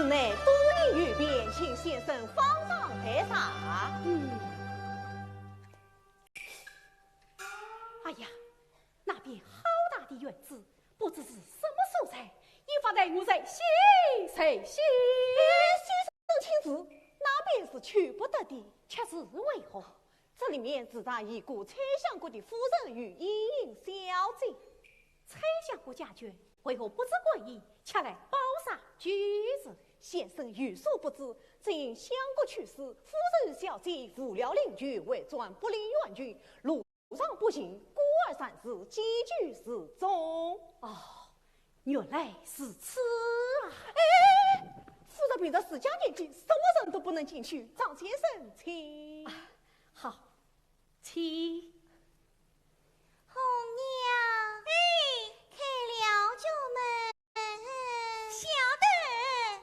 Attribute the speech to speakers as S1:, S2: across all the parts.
S1: 内多疑语变，请先生方丈台上。哎呀，那边好大的院子，不知是什么所在，一发在我在西谁西先生亲自，那边是去不得的，却是为何？这里面自然已故崔相国的夫人与茵茵小姐。崔相国家眷为何不知贵意，恰来包杀举子？先生有所不知，只因相国去世，夫人小姐无聊邻居，为转不离远居，路上不行，孤儿三世，寄居失踪。哦，原来是此啊！哎，夫人凭着私家年纪，什么人都不能进去。张先生，请。好，请。
S2: 红娘，开了酒门，小的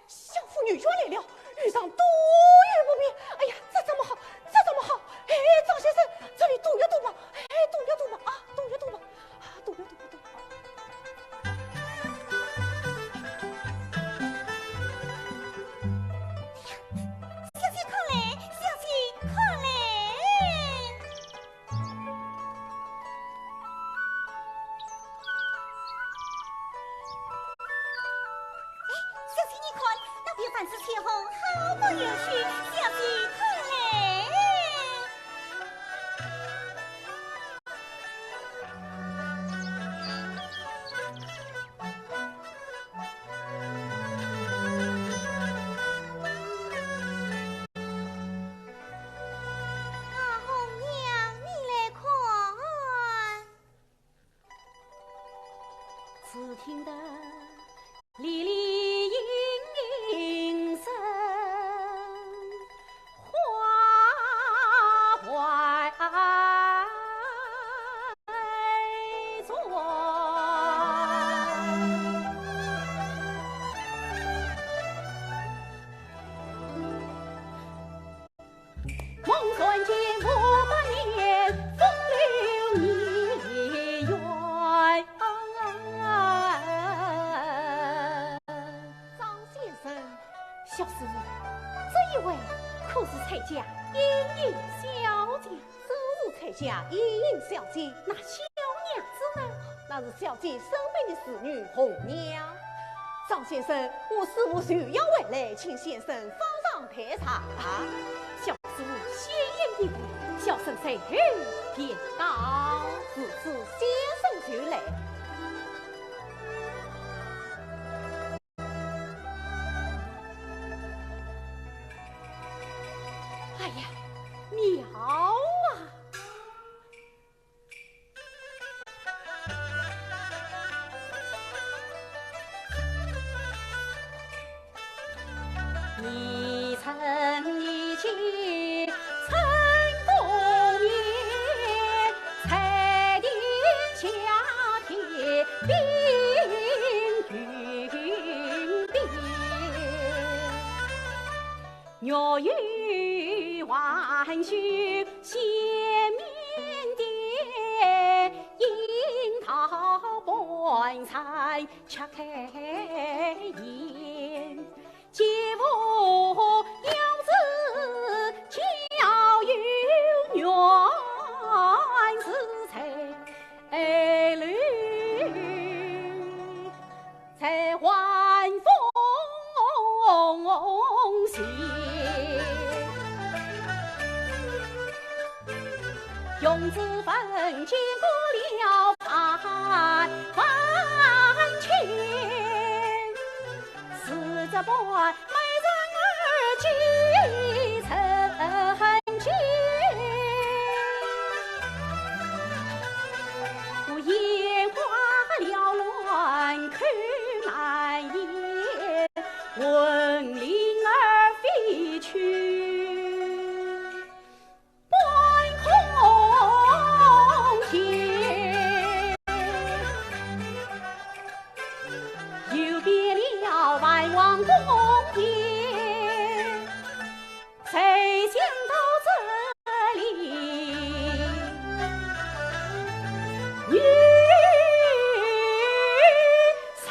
S1: 小妇女冤来了，遇上多遇不便。哎呀，这怎么好？这怎么好？哎，张先生，这里堵一堵吧。哎，堵一堵吧，啊，堵一堵吧，啊，堵一堵吧，堵。
S2: 小姐快来，小姐快来。小姐你看，那边饭子前后好不有趣，小姐快来。啊，红娘，你来看。
S1: 只听得哩哩嘤嘤声，花怀转。梦算间500年，风流孽缘。张先生，小师傅，这一位可是蔡家茵茵小姐？是蔡家茵茵小姐，那小娘子呢？那是小姐生病的侍女红娘。张先生，我师傅就要回来，请先生方上台茶。小师傅先言一步，小生随后便到。此次先生就来。哎呀，妙啊！你曾一起曾不眠，彩电下贴冰云边，若遇晚休见面点，樱桃半菜吃开颜。姐夫要子教有缘是才侣，才还风行，用子分见过了饭钱，死这般美人儿几曾见，我眼花缭乱看满眼，闻铃儿飞去半空天，又变了万王宫殿，谁想到这里女神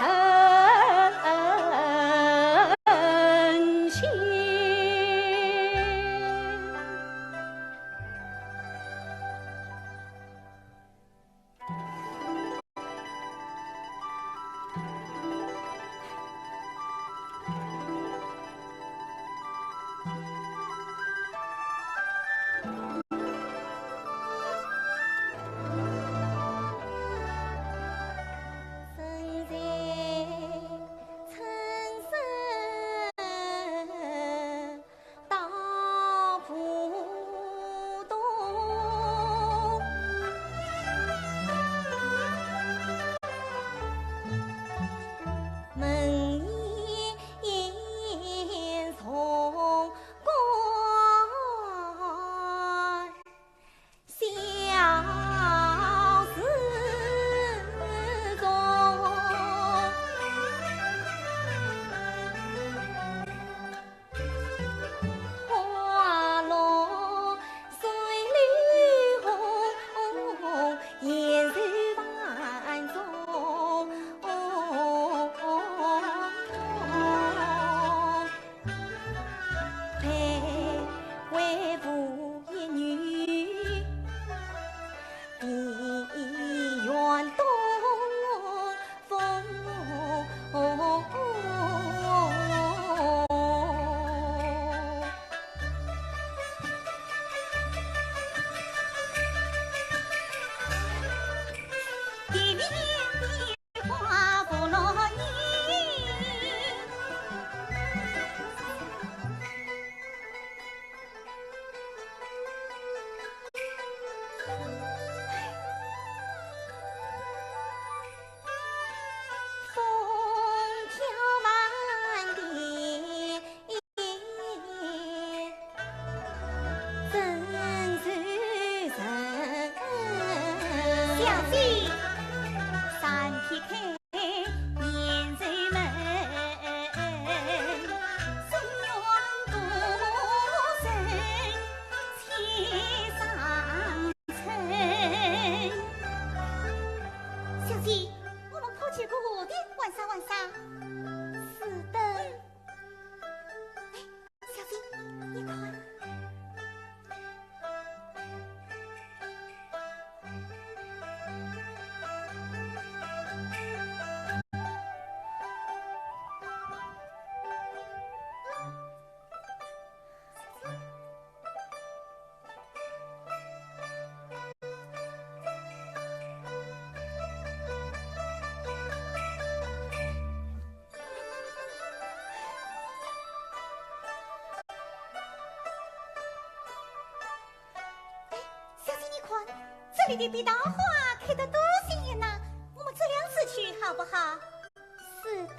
S2: 这里的壁刀花开得多鲜艳呐，我们这两次去好不好？
S3: 是的。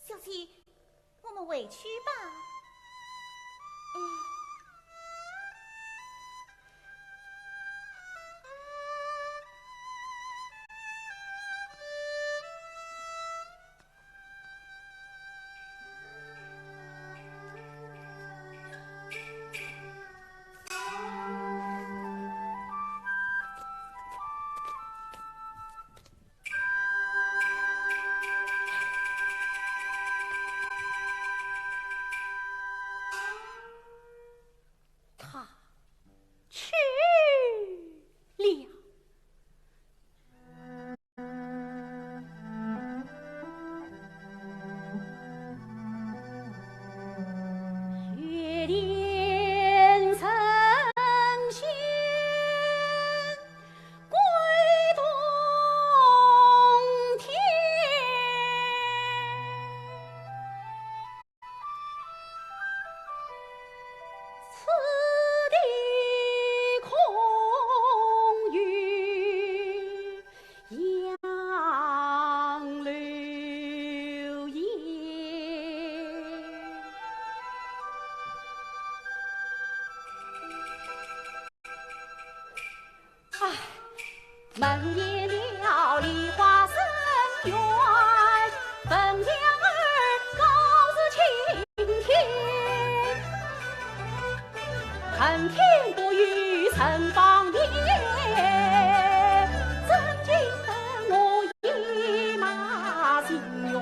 S2: 小姐，我们回去吧。
S1: 门也了梨花深院，凤江儿高似青天，恨天不与曾芳言，怎经得我一马心愿？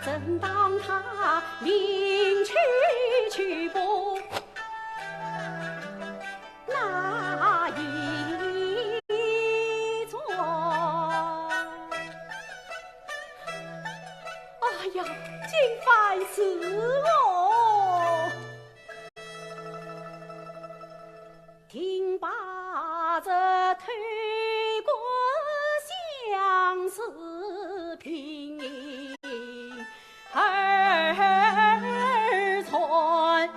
S1: 正当他临去不那一座，哎呀，竟烦死我！听罢这推过相思频儿传，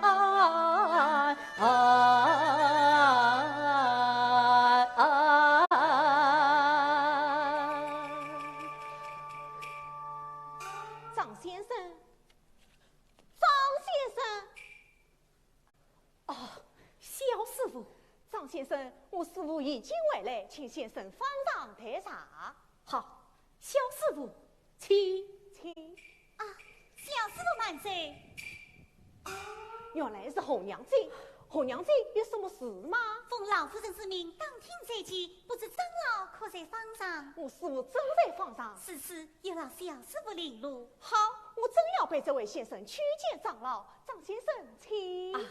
S3: 张先生，
S1: 哦，萧师傅，
S3: 张先生，我师傅已经回来，请先生方丈台茶。
S1: 好，萧师傅，请。
S2: 啊，小师傅慢走。
S3: 原来是红娘子，红娘子有什么事吗？
S2: 奉老夫人之命，当庭在即，不知长老可在方上？
S3: 我师傅正在房上。
S2: 此事有劳小师傅领路。
S3: 好，我正要陪这位先生去见长老。张先生，请。
S1: 啊，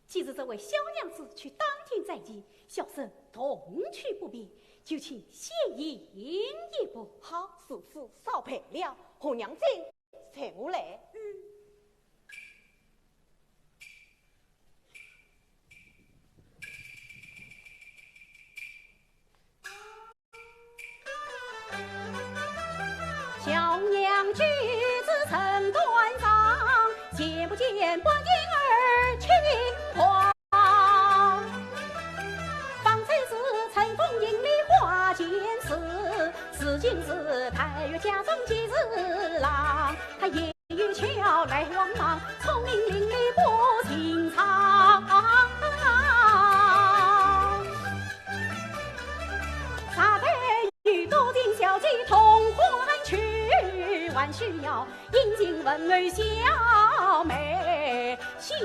S1: 既是这位小娘子去当庭在即，小生同去不便，就请谢引一步。
S3: 好，叔父少陪了。红娘子，请我来。
S1: 小娘举子曾端上，见不见观音儿情况？方才是乘风迎梨花见事，是今日太岳家中吉日郎，他夜雨桥来往忙，聪明伶俐不寻常。啥得与多金小姐同欢去，还需要英俊文儿小妹相。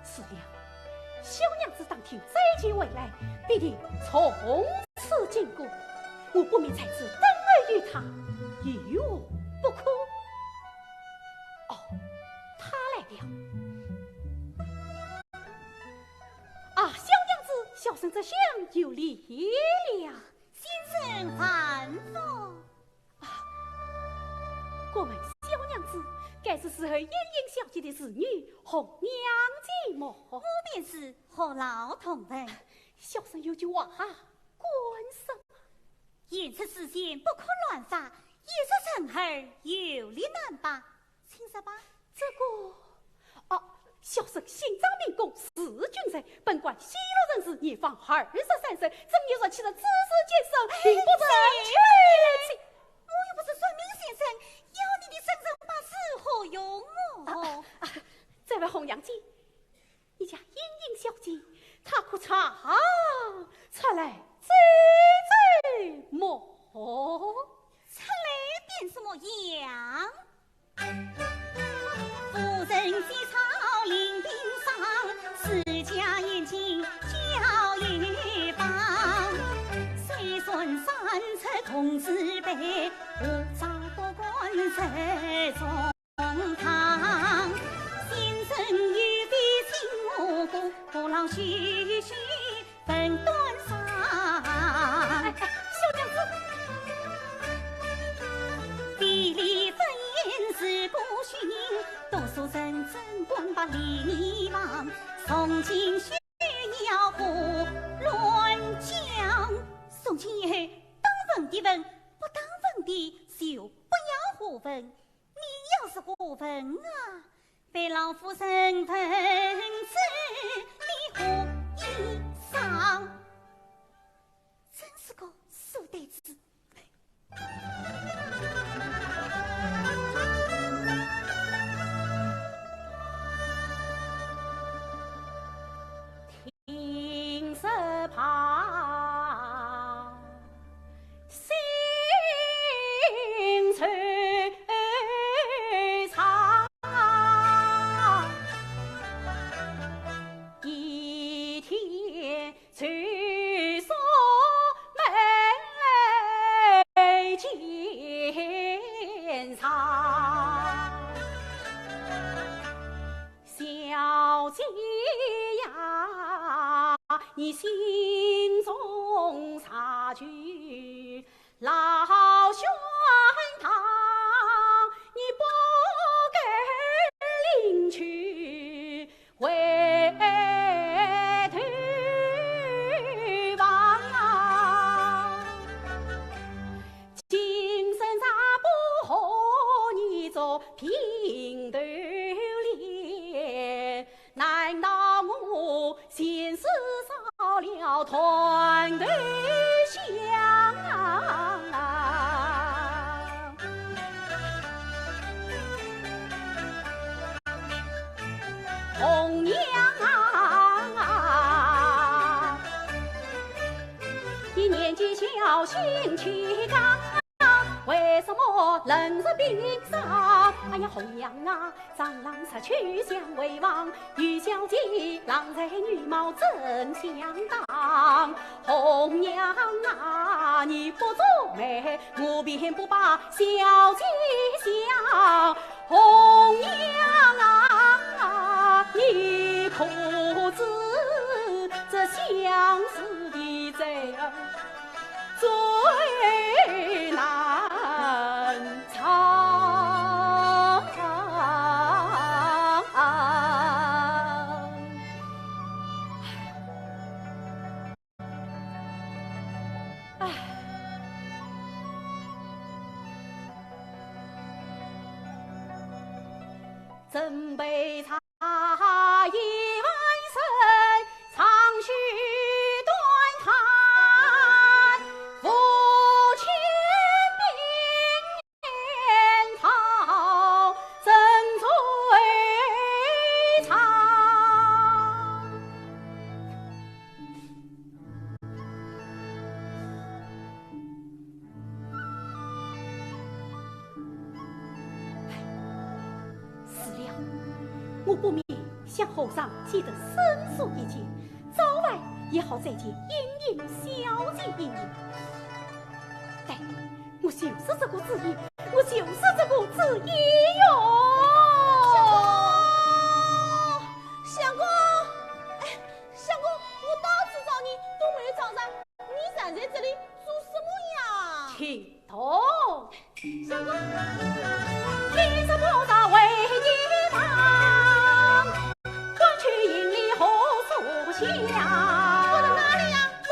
S1: 是了，小娘子当天再见未来，必定从此经过，我不免在此等儿于他，与我不可。哦，他来了。啊，小生这厢有礼了。
S2: 先生吩咐。
S1: 我们小娘子该是适合燕英小姐的子女红娘姐么？
S2: 我便是何老同人。
S1: 小生有句话，关什么？
S2: 言出事先不可乱发，言出成儿有理难罢。请说吧。
S1: 这个小生姓张名公，是军人，本官西路人士，年方23岁，正有人气的知识接受，并不正确了。
S2: 我又不是算命先生，要你的生辰八字何用哦？
S1: 这位红娘姐，你家英英小姐，她可查出来最么？
S2: 出来便是么样？夫人西草临冰上，世家眼睛叫一方。岁孙三尺同子辈，无早不管谁中堂。先生欲比亲我姑，不劳徐徐分端上。
S1: 小娘子。
S2: 地理分言是不逊，读书人真管把礼忘，宋金需要胡乱讲。宋金爷当问的问，不当问的就不要胡问。你要是胡问啊，被老夫身份子你胡一丧，真是个书呆子。
S1: 听石旁，心翠长，一天去说眉间长，小姐呀，你心中察觉老玄堂，你不给领去回头望，今生咱不和你做平头脸，难道我前世少了团头香红娘啊，你年纪小，心气刚，为什么冷热冰上？哎呀，红娘啊，长郎才去相为王，与小姐郎才女貌真相当。红娘啊，你不作美，我便不把小姐想。红娘啊，你可知这相思的罪儿最难藏？唉，真悲茶一碗生，长须短叹，夫妻并讨真最长。死了，我不免向后上记得申诉一件，早晚也好再见英英小姐一面。对，我就是这个主意，我就是这个主意哟。
S3: 相公，哎，相公，我到处找你，冬梅早上，你站在这里做什么呀？
S1: 启动，
S3: 相公，
S1: 天子菩萨为你忙，官去营里何所想？
S3: 我在哪里呀？
S1: 官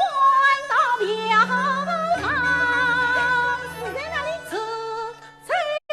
S1: 到庙堂，
S3: 是在哪里？
S1: 是在船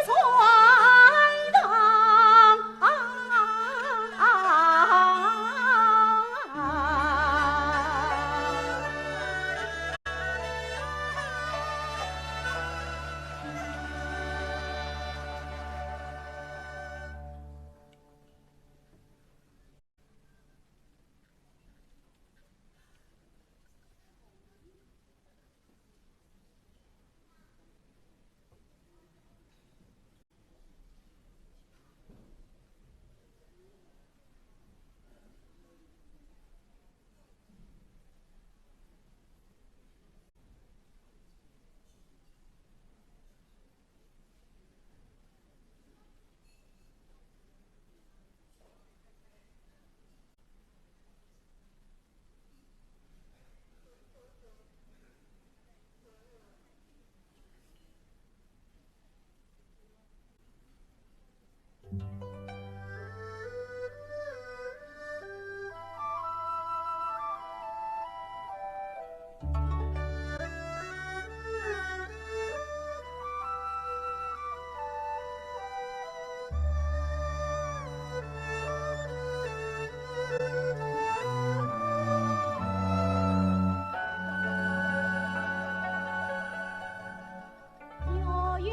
S1: 有雨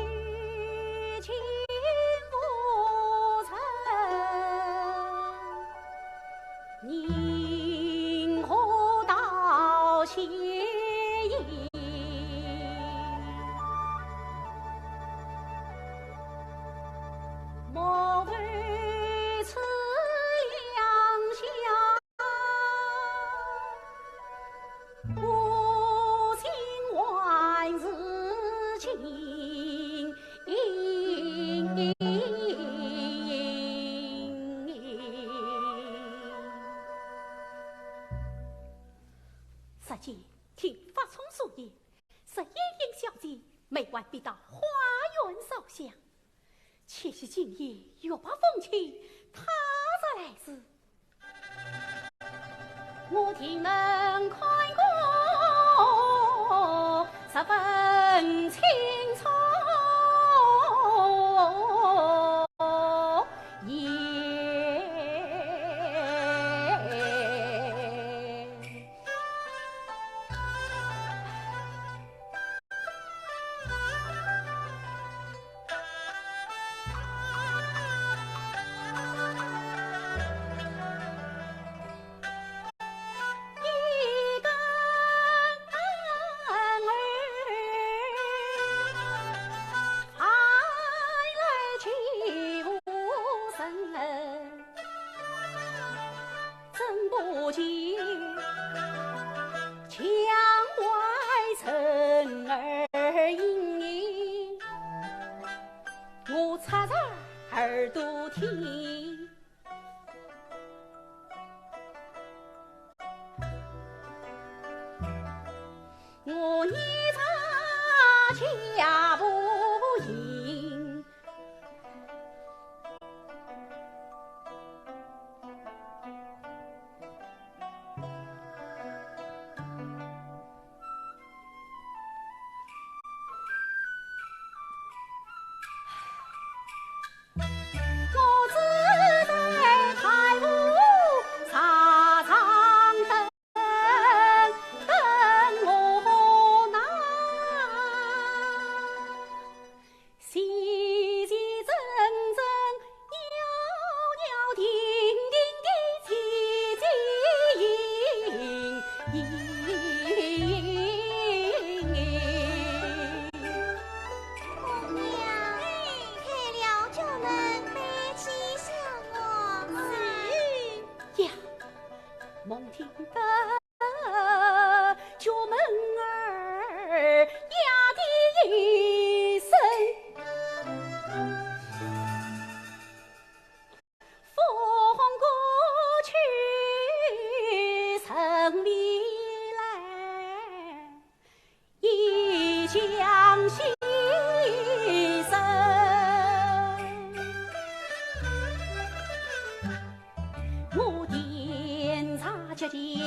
S1: 情不成，宁可道谢意。莫为此两相，不信万事情。实际听发聪所言，是英英小姐每晚必到花园烧香。且是今夜月把风起，他日来时，我听能看过十分清楚。耳朵听，我一查家不应，我知。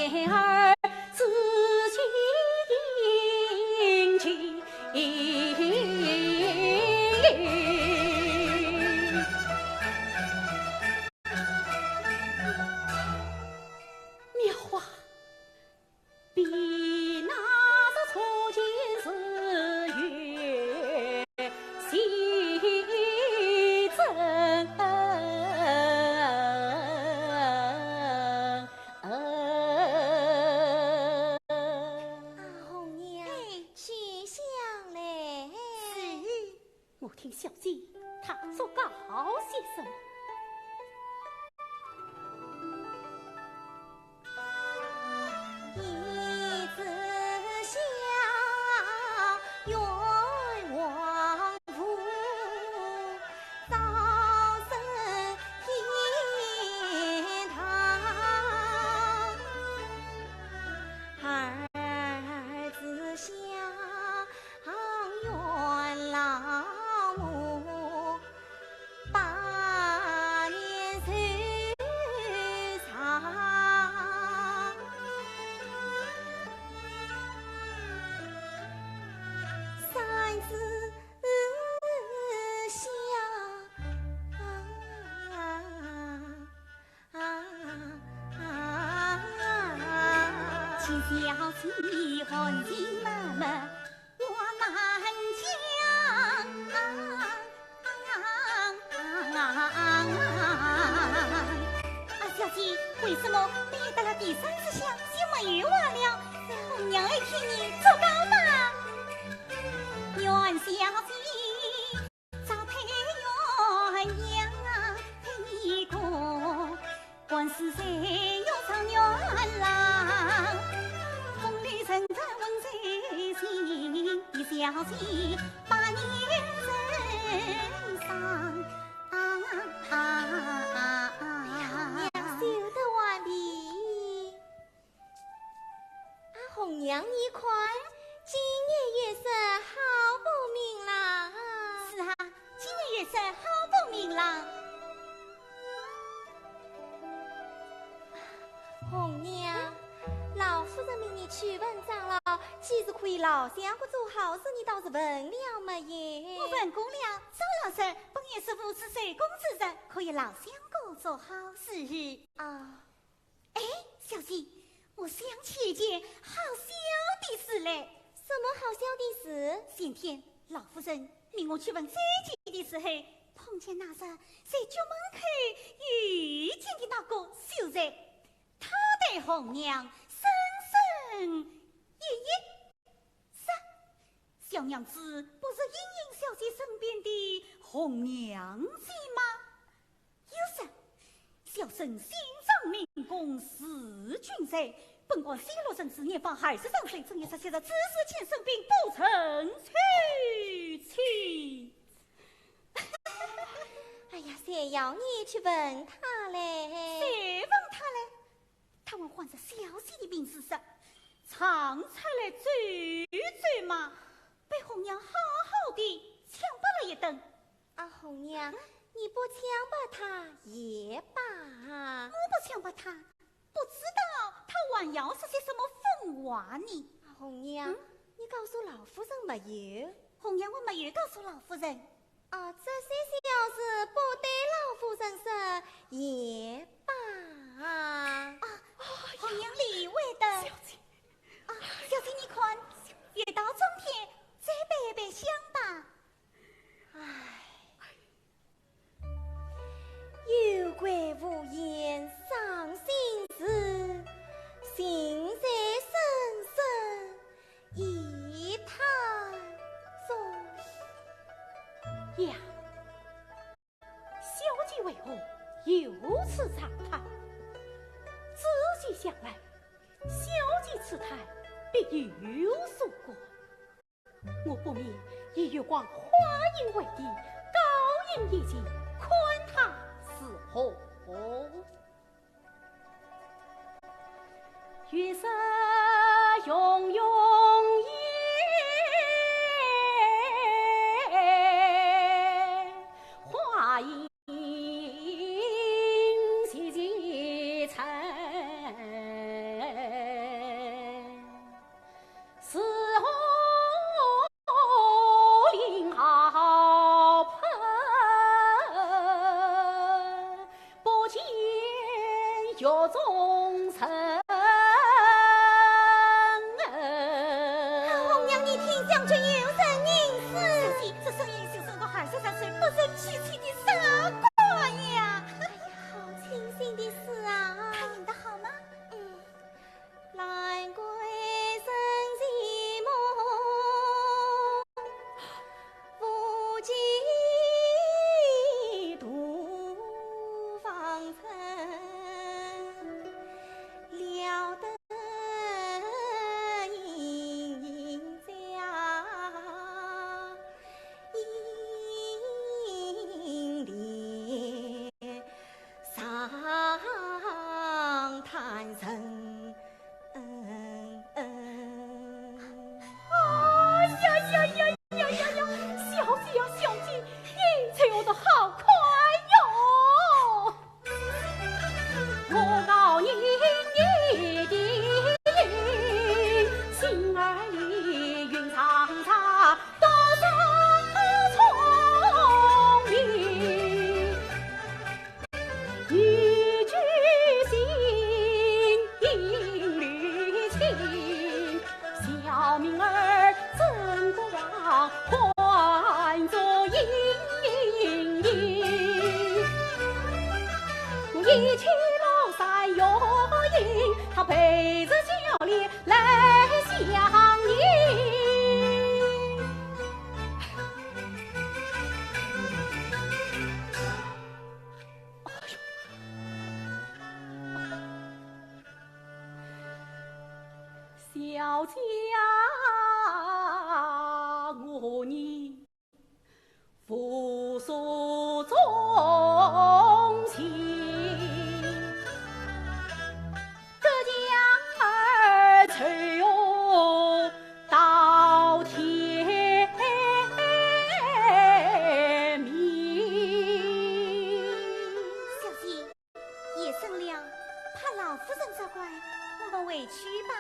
S2: 言儿自心情。
S1: 妙话，比那是初见时月细真。
S3: 红娘，去想嘞。
S1: 我听小姐她说个好先生。
S3: 一直想愿王府早生天堂，儿子想愿老母百年寿长。三思
S2: 请小姐寒情脉脉我难讲。小姐，为什么你到了第三次想就没有完了？红娘爱替你做高吧。愿小姐早配鸳鸯配一个，官司谁又唱鸳郎？风里人在问谁心？小姐百年人伤。
S3: 娘修得完毕。红娘你看，今夜月色好不明朗。
S2: 是啊，今日月色好不明朗。
S3: 红娘，老夫人命你去问长老，既是可以老相公做好事，你倒是问了没有？
S2: 我问过了，周老师本也是如此水公之人，可以老相公做好事。
S3: 啊，
S2: 哎，小姐，我想起一件好笑的事来。
S3: 什么好笑的事？
S2: 先天老夫人命我去问这件的时候，碰见那日在局门口遇见的那个秀才，他对红娘深深一是小娘子不是英英小姐身边的红娘子吗？有时小生心脏明公是君贼，本官西罗生之年方23岁，正月实现的知识前生病，不曾娶妻。
S3: 哎呀，谁要你去问他嘞？
S2: 谁问他嘞？他问患着小姐的病是啥？常出来走走嘛，被红娘好好的抢拔了一顿。
S3: 红娘，你不强迫他也罢。
S2: 我不强迫他，不知道他还要说些什么疯话呢？
S3: 红娘，你告诉老夫人没有？
S2: 红娘我没有告诉老夫人。
S3: 这些小事不对老夫人说也罢。
S2: 红娘理会的。小姐，小姐你看，月到中天，再白白相吧。
S3: 有怪无言伤心事，心在深深一叹说。
S1: 呀，小姐为何有此长叹？仔细想来，小姐此态必有所过。我不免以月光花影为地，高饮一席，宽他是何？月色永永夜，花影细细沉。叫忠臣。
S3: 红娘，你听将军有人吟诗，
S2: 这声音就受到海山山水不胜凄凄的傻瓜呀！
S3: 哎呀，好清新的诗啊！
S2: 他吟得好吗？
S3: 兰桂生寂寞，无计度芳尘，料得银家银莲上叹人。
S1: 小姐呀，小姐，你走得好快哟！我告你的心儿里云长长，多少聪明，一句心应缕情，小命儿怎不忘换作盈盈？一起老山又迎，他陪着教练来相迎。小姐我你复诉衷情，这江儿流到天明。
S2: 小姐，夜深了，怕老夫人责怪，我们回去吧。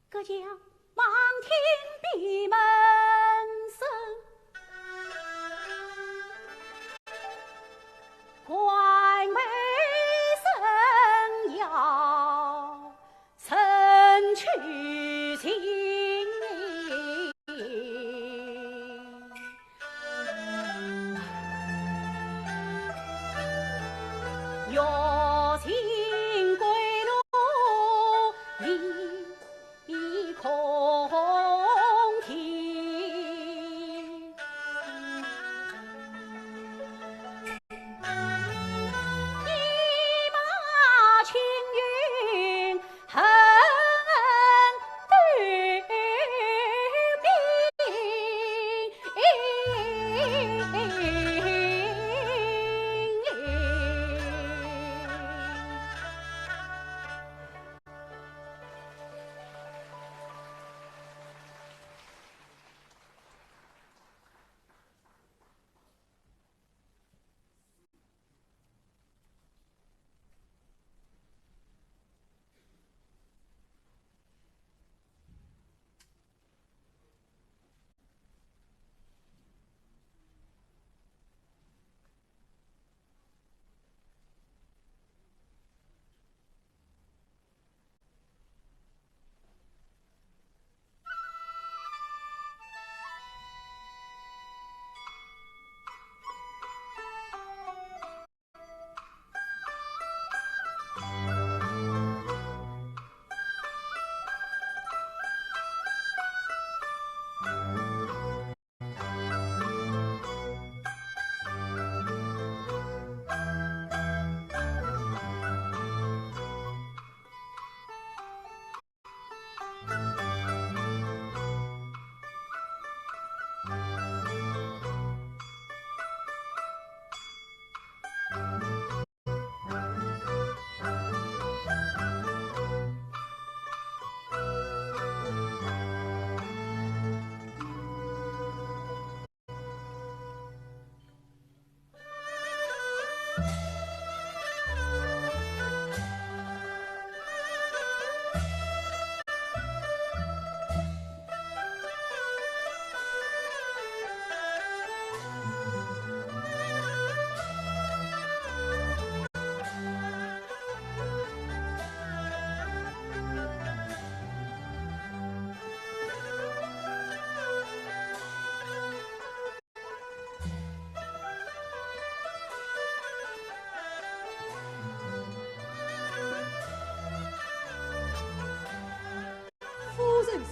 S1: 隔江忙听闭门声，关门声要晨去行，有情归路一空庭，一马青云横对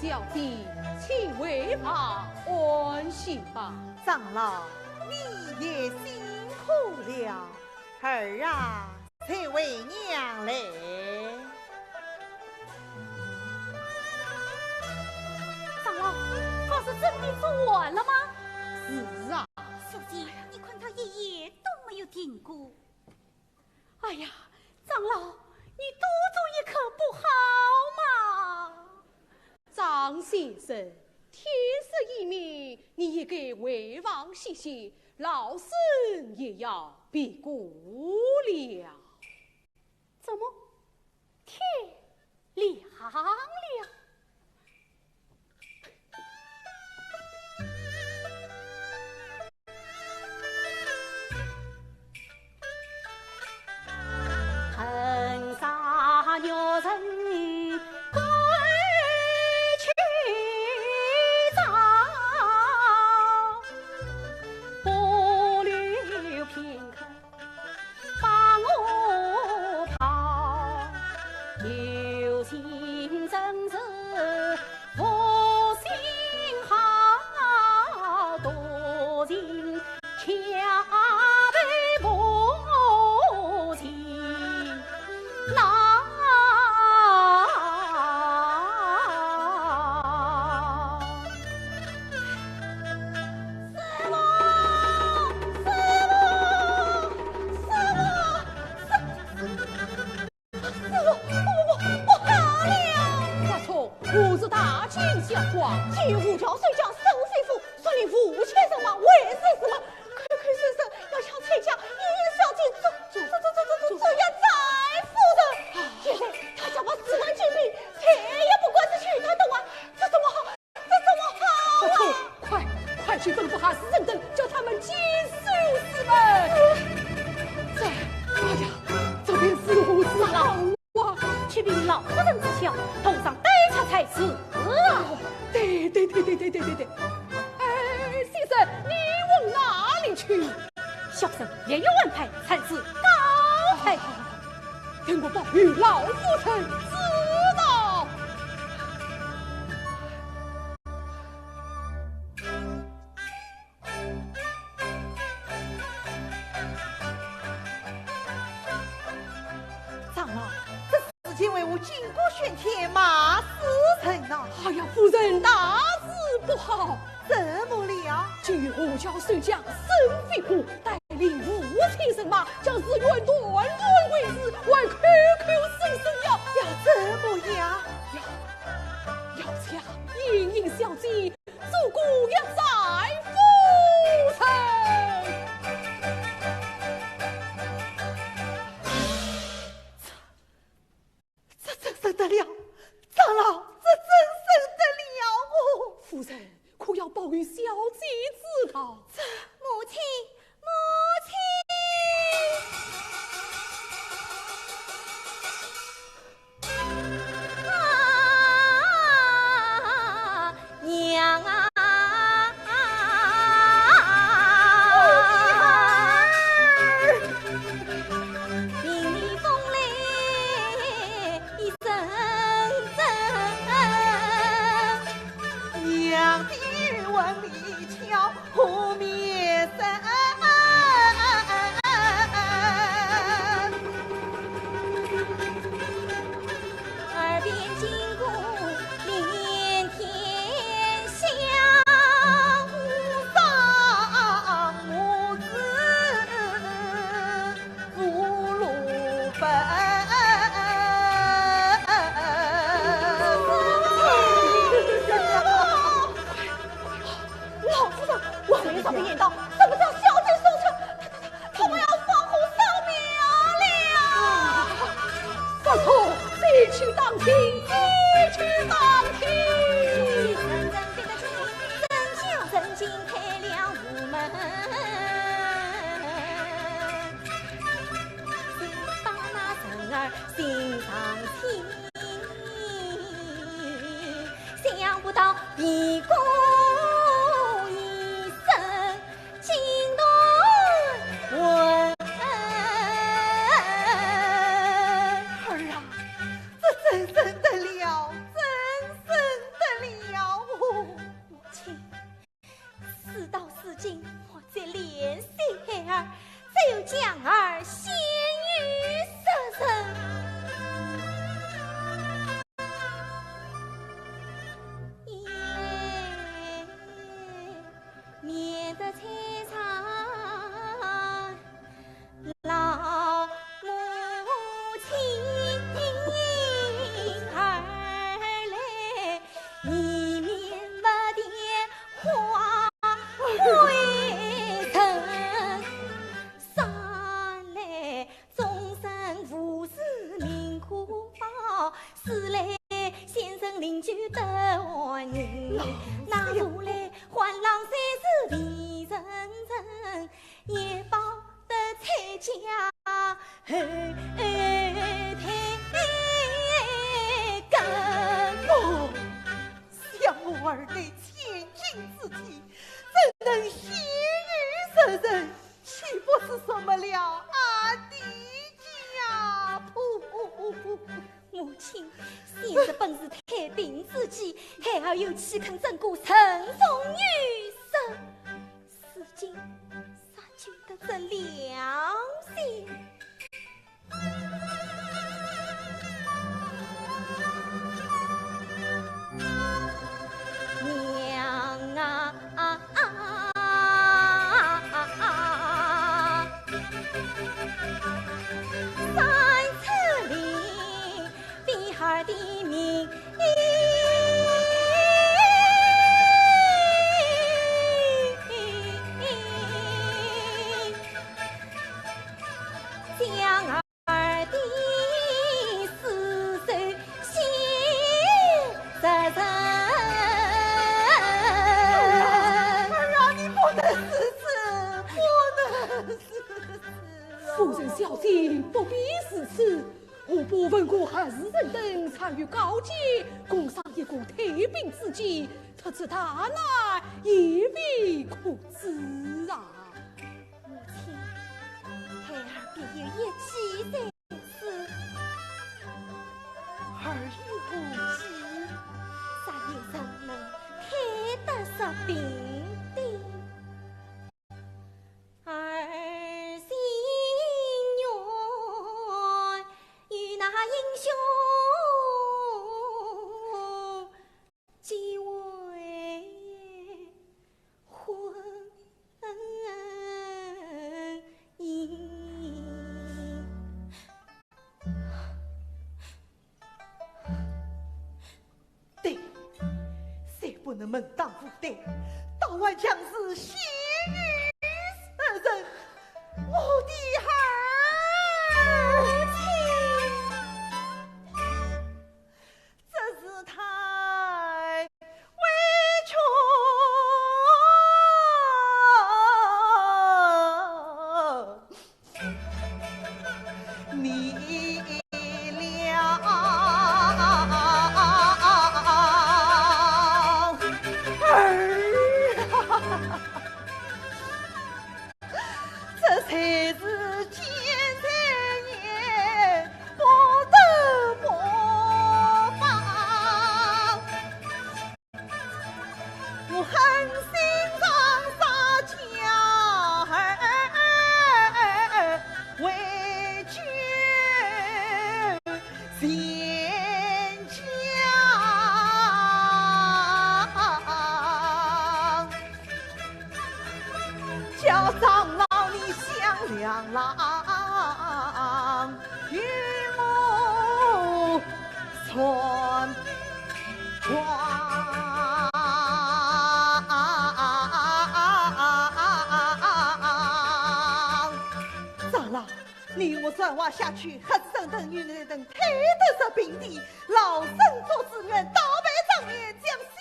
S1: 小姐，请回房安息吧。
S4: 长老，你也辛苦了。儿啊，才为娘来。
S1: 长老，他是真的做完了吗？是啊。
S2: 小姐，你看他一夜都没有停过。
S1: 哎呀，长老，你多做一可不好吗？张先生，天色已明，你也该回房歇歇，老身也要闭顾了。怎么，天亮了？
S2: 恨杀女人归去早，不留片刻把我抛，有情真是负心好，多情恰被无情难。
S1: 我是大惊小怪，
S4: 金虎桥睡觉收费府，说你父亲什么为是什么？快快伸手要向崔家一小姐走呀，再夫人。现在他想把10万金币，钱也不管是去他的玩，这怎么好？这怎么好啊？
S1: 快去吩咐哈斯人等，叫他们接收死们。哎呀，这便是胡子好啊！
S2: 去禀老夫人之下，头上戴插才是啊！
S1: 对。哎，先生，你往哪里去？
S2: 小生也有安排，才是高才。
S1: 听我报与老夫人知道。
S4: 长老，这事情为我经过玄天马死成呐！
S1: 哎呀，夫人大事不好！
S4: 怎么了？
S1: 据胡椒水将沈飞虎带领5000神马，将日元段为师，为 QQ 生要
S4: 怎么样？
S1: 要将莹莹小姐做姑娘在夫人。
S4: 这真是得了，长老，这真是得了哦！
S1: 夫人可要报与小姐知道。
S3: 母亲，
S2: 娘啊！
S4: 护灭身，
S2: 耳边金鼓连天响，
S4: 上母子福禄本。老夫人，王爷上边言道，怎么叫小姐收成？他们要放火烧庙了！
S1: 不错，一曲当庭，一曲当庭。
S2: 真正对得起，真就真心开了午门。谁把那神儿心上亲？想不到比公一生惊动魂。
S4: 儿啊，这真生得了，真生得了！
S3: 有将儿先于色身，免得猜测老母亲儿来，以免不点花灰尘。上来终身无事命可保，死来先生邻居得活人。那下来还郎三是李人人，也保得彩家后太根。
S4: 想我儿女千金之际，怎能先于色人？岂不是什么了阿弟家谱？
S3: 母亲，先是本是太平之计，孩儿又岂肯真过陈宋女生？如今啥救得这良心？娘三尺里比孩的名。将儿的死手心实诚。
S4: 让你不能死死，不能死死。
S1: 夫人小姐不必如此，我不问过何时人等参与告诫，共商一个太平之计，特此大难也必可知啊。
S3: 母亲，孩儿必有一计在此。
S4: 儿有何计？
S3: 啥有人能开得实病的？儿心愿与那英雄结为婚姻。
S4: 对，谁不能门当户对？当晚将是先于色人，我的儿亲，这是太委屈你了。这才是千载也不得不防。我狠心让杀家儿委屈贤家。叫长老你向两郎与我传话。长老，你我传话下去，黑生等与那等推得这平地，老身做志愿，倒背上面将小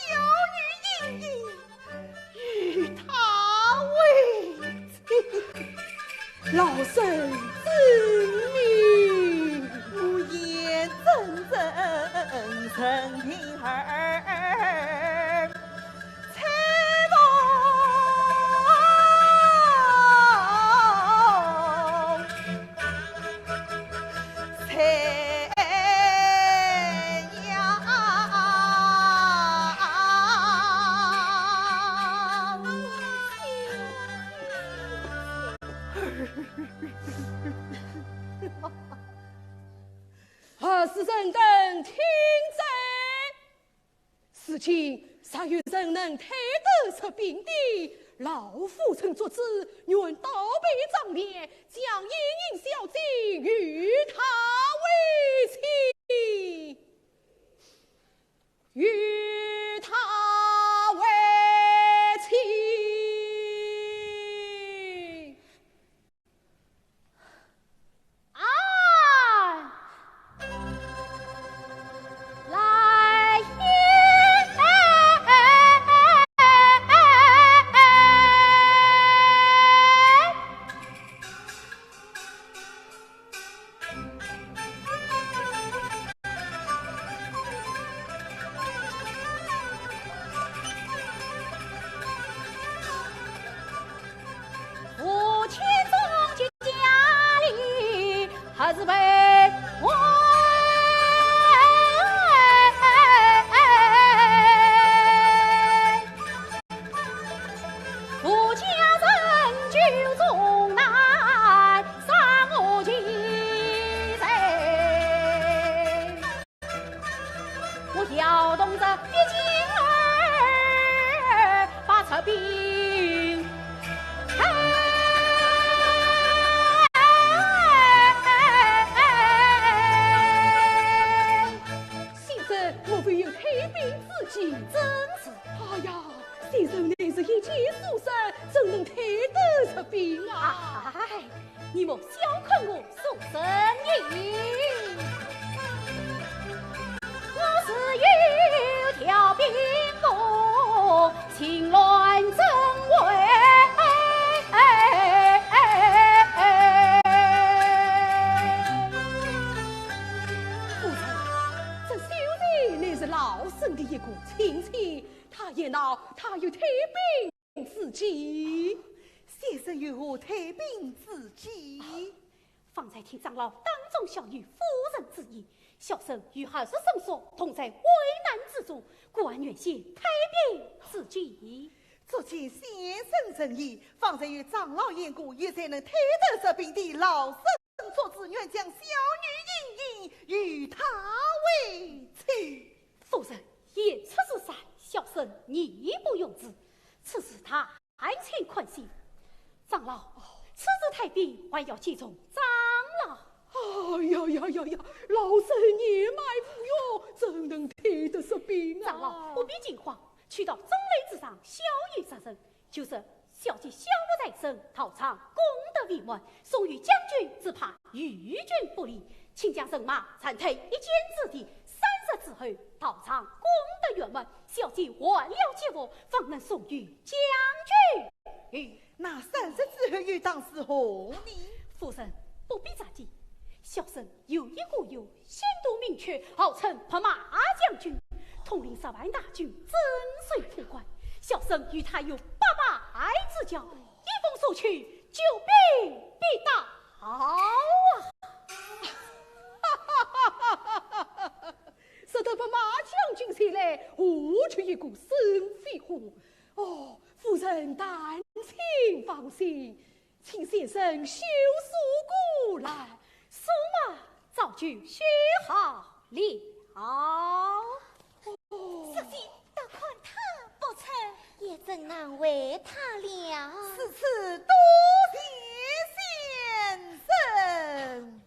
S4: 女隐隐与他为妻。
S1: 老身知命。
S4: 无言真真陈平儿，才梦才呀。
S1: 何时人等听在？事情尚有人能推得出兵的？老夫曾作旨，愿倒背帐面，将英英小姐与他为妻，与他为妻。
S2: 啊！来也！父亲总去家里，还是被我父家人就重难杀我几岁，我调动着毕金儿把车兵。
S1: 先生莫非有退兵之计？
S2: 真是，
S1: 哎呀，先生乃是一介书生，怎能退得出兵啊？
S2: 哎，你莫小看我书生意，我是有条兵功，情乱真伪。
S1: 夫人，这秀才乃是老身的一个亲戚，他也闹他有退兵之计。
S4: 先生有何退兵之计？
S2: 方才听长老当众小女夫人之意，小生与孩子生所同在危难之中，故按原先退兵之计。
S4: 足见先生诚意，方才有长老言过，也才能退得这兵的老身做旨，愿将小女莹莹与他为妻。
S2: 夫人言出之善，小生义不容辞。此事他安情宽心。长老，此次退兵还要集中长老。
S1: 哎呀呀呀呀！老身年迈无用，怎能退得出兵啊？
S2: 长老不必惊慌，去到钟擂之上，小于杀人，就是小姐小我在身，逃场功德圆满，送与将军，只怕与军不利，请将人马暂退一箭之地，3日之后逃场功德圆满，小姐还了结果，方能送与将军。
S4: 那3日之后又当是何年？
S2: 夫人不必着急，小生有一个有心度明确，号称拍马将军，统领10万大军，征遂破关。小生与他有8拜之交，一封书去，救兵必到啊！
S1: 使得把马将军前来，我却一股生肺火。哦，夫人但请放心，请先生修书过来，
S2: 书马早就写好了。
S3: 小姐大款他不成，也真难为他了。
S4: 此次多谢先生。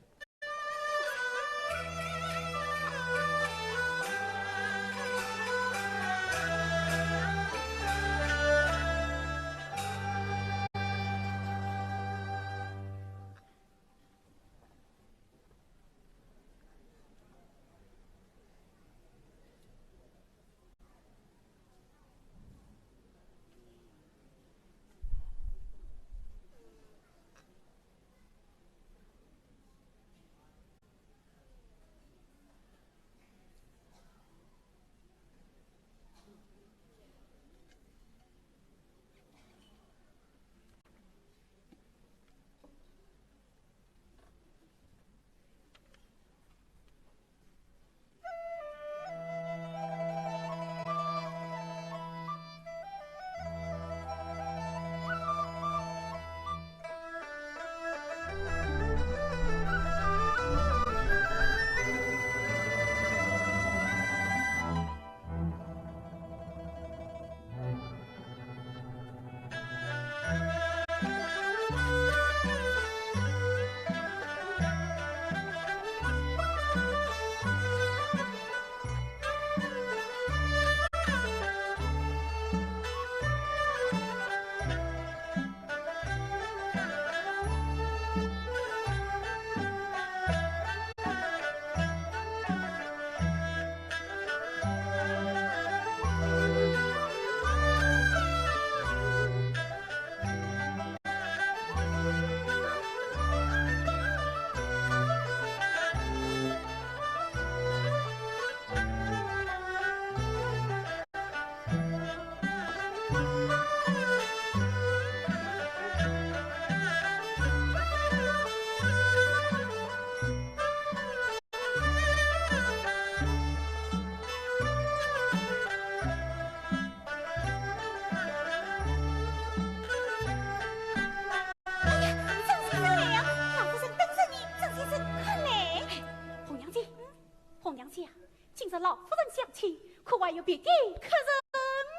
S1: 老夫人相亲，可还有别的客人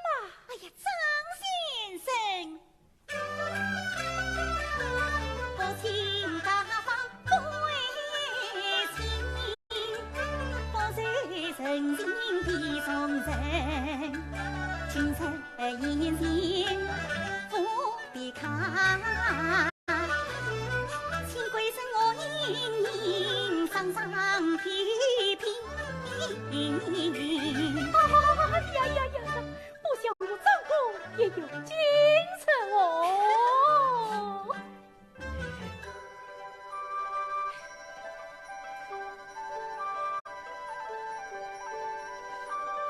S1: 吗？
S2: 哎呀，张先生，不请大方归亲，不随人情的忠人，君臣言行不必看。请归身我隐隐伤伤批评。
S1: 呀呀呀呀！不想我张公也有精神哦。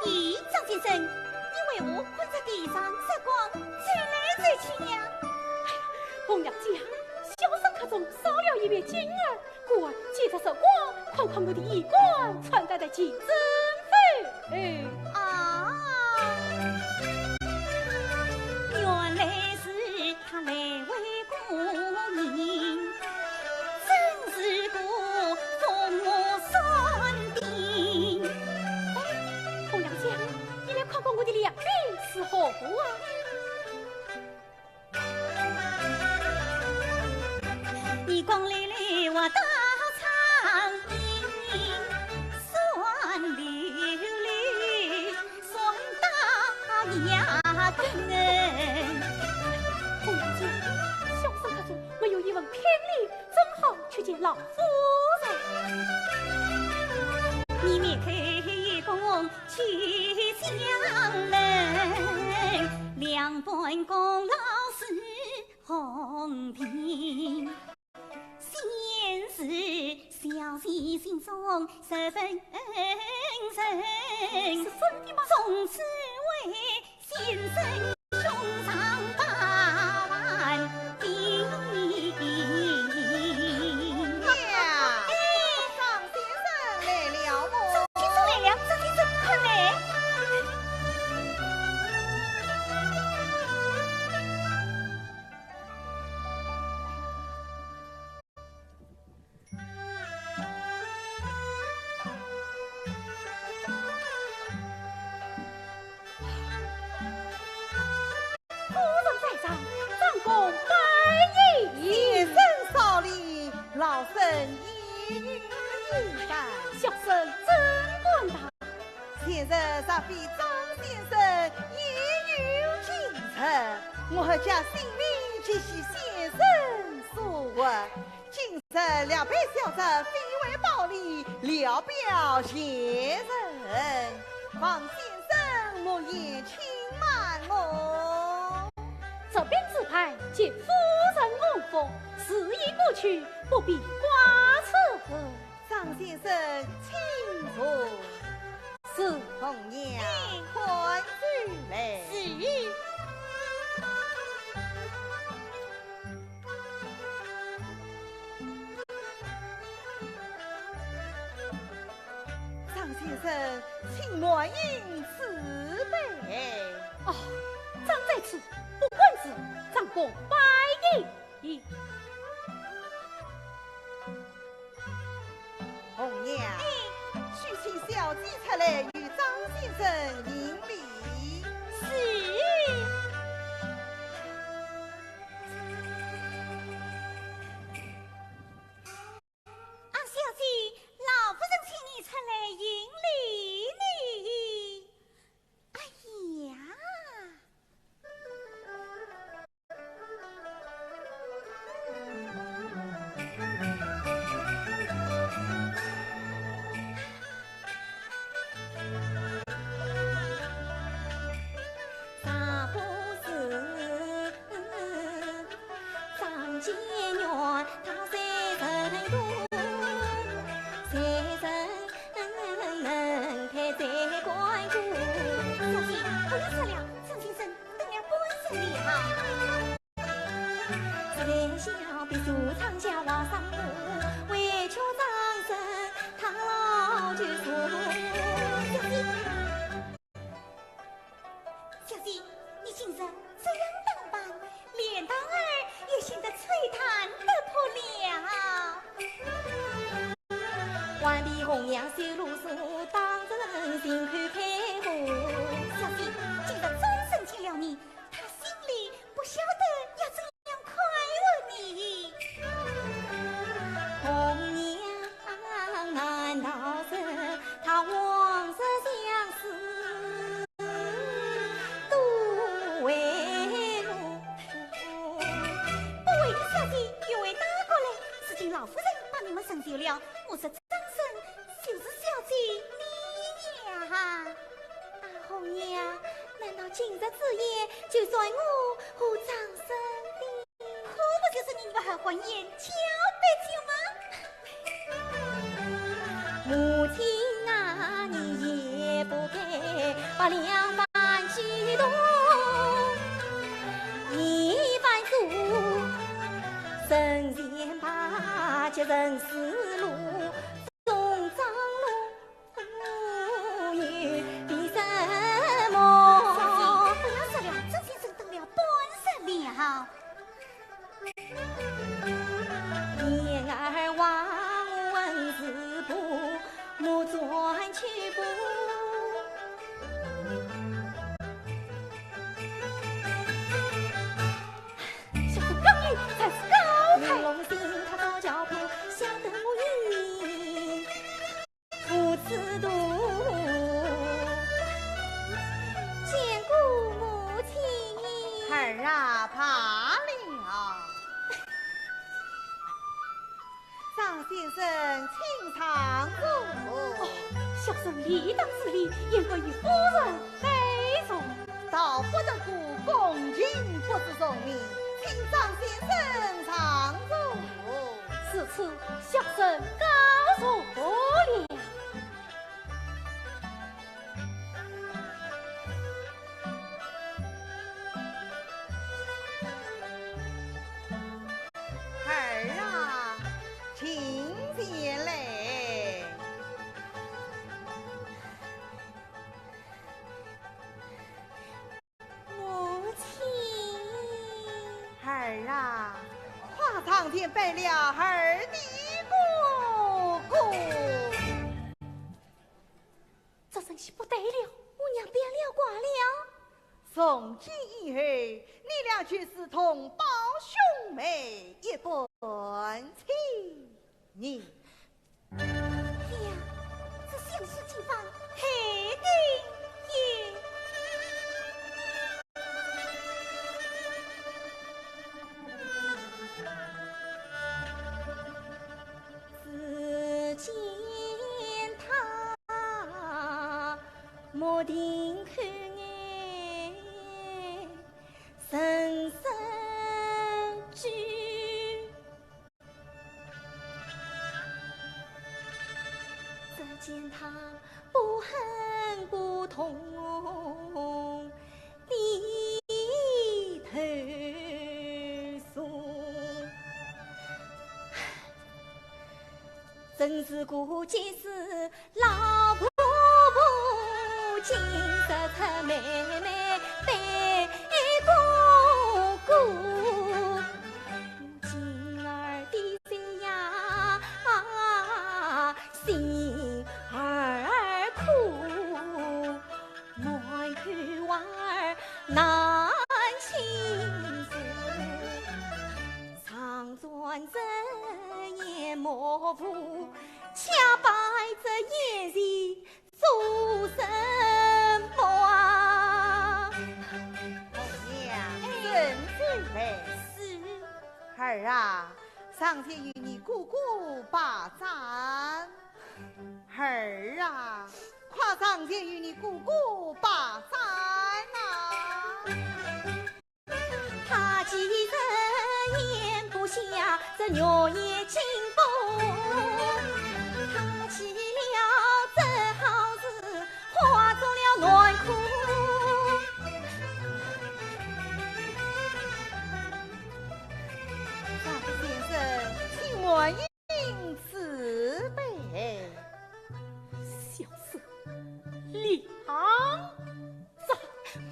S2: 咦，张先生，你为何困在地上晒光，最来最去呀？
S1: 红娘姐，小生客中烧了一面金儿，故而借着手光，看看我的衣冠穿戴的几珍妃。
S2: 啊，原来是他来为顾宁，真是个风我山顶。
S1: 红娘姐，你来看看我的两鬓是何物啊？
S2: 你光来来我到长营，酸溜溜，酸大牙根。
S1: 红娘姐，小生客中没有一文聘礼，正好去见老夫人。
S2: 你免开一公去相认，两半功劳是红平。先是小姐心中十分深，
S1: 是真的吗？
S2: 从此为先生胸上把玩定。
S4: 呀，张先生来了么？
S2: 张先生来了，张先生快来！
S1: 夫人在上，张公拜
S4: 先
S1: 宴。
S4: 生少礼，老身一语以待。
S1: 小生真管他。
S4: 先生若比张先生也有精神，我和家心里皆系先生所为。今日两杯小酒，非为暴利，聊表先生。望先生莫言轻慢我。
S1: 这边自派接夫人安抚，事已过去，不必挂齿。
S4: 张先生请坐。
S1: 是
S4: 红娘，快进来。
S2: 是。
S4: 张先生，请莫因慈悲。
S1: 哦，张在此，不管是张公拜宴。
S4: 红娘，须请小姐出来与张先生迎礼。
S2: 是。啊，小姐，老夫人请你出来迎礼呢。哎呀！你们成就了，我是张生，就是小姐你呀。
S3: 红娘，难道今日之夜就算我和张生的？
S2: 可不就是你个好婚宴交杯酒吗？
S3: 母亲啊，你也不该把两番激动，一番诉，神仙把结人思路，中张路有的什么？
S2: 不要说了，这先生得了本事了。
S3: 言儿望闻是不，莫转去不。
S1: 小生刚玉才是高才，
S3: 龙心他早脚步，想得我与你不知度。见过母亲。
S4: 儿啊，怕了。张先生，请常坐。
S1: 小生理当之礼，应该与夫人对坐。
S4: 到不得故，恭敬不知从命，请张先生常坐。
S1: 此次小生高坐了。
S4: 儿啊，请前来。
S3: 母亲，
S4: 儿啊，花苍天拜了儿的姑姑。
S1: 这真是不得了，
S3: 我娘变了卦了。
S4: 从今以后，你俩就是同胞兄妹，一本亲你。
S3: 娘，这相识几番，
S2: 黑的也。
S3: 只见他莫定看眼，深深居。只见他不恨不痛，低头诉。真是顾见是老婆婆，今日出妹妹对姑姑。母亲儿的心呀，心儿苦，难看娃儿难亲自。常转人眼模糊，恰摆着眼前做什么啊？
S4: 娘，认罪为
S3: 是
S4: 儿啊，上天与你姑姑把赞。儿啊，夸上天与你姑姑把赞
S3: 他既然咽不下这肉也进补，他岂料这好事化作了难苦。
S4: 张先生，请莫因慈悲。
S1: 小生两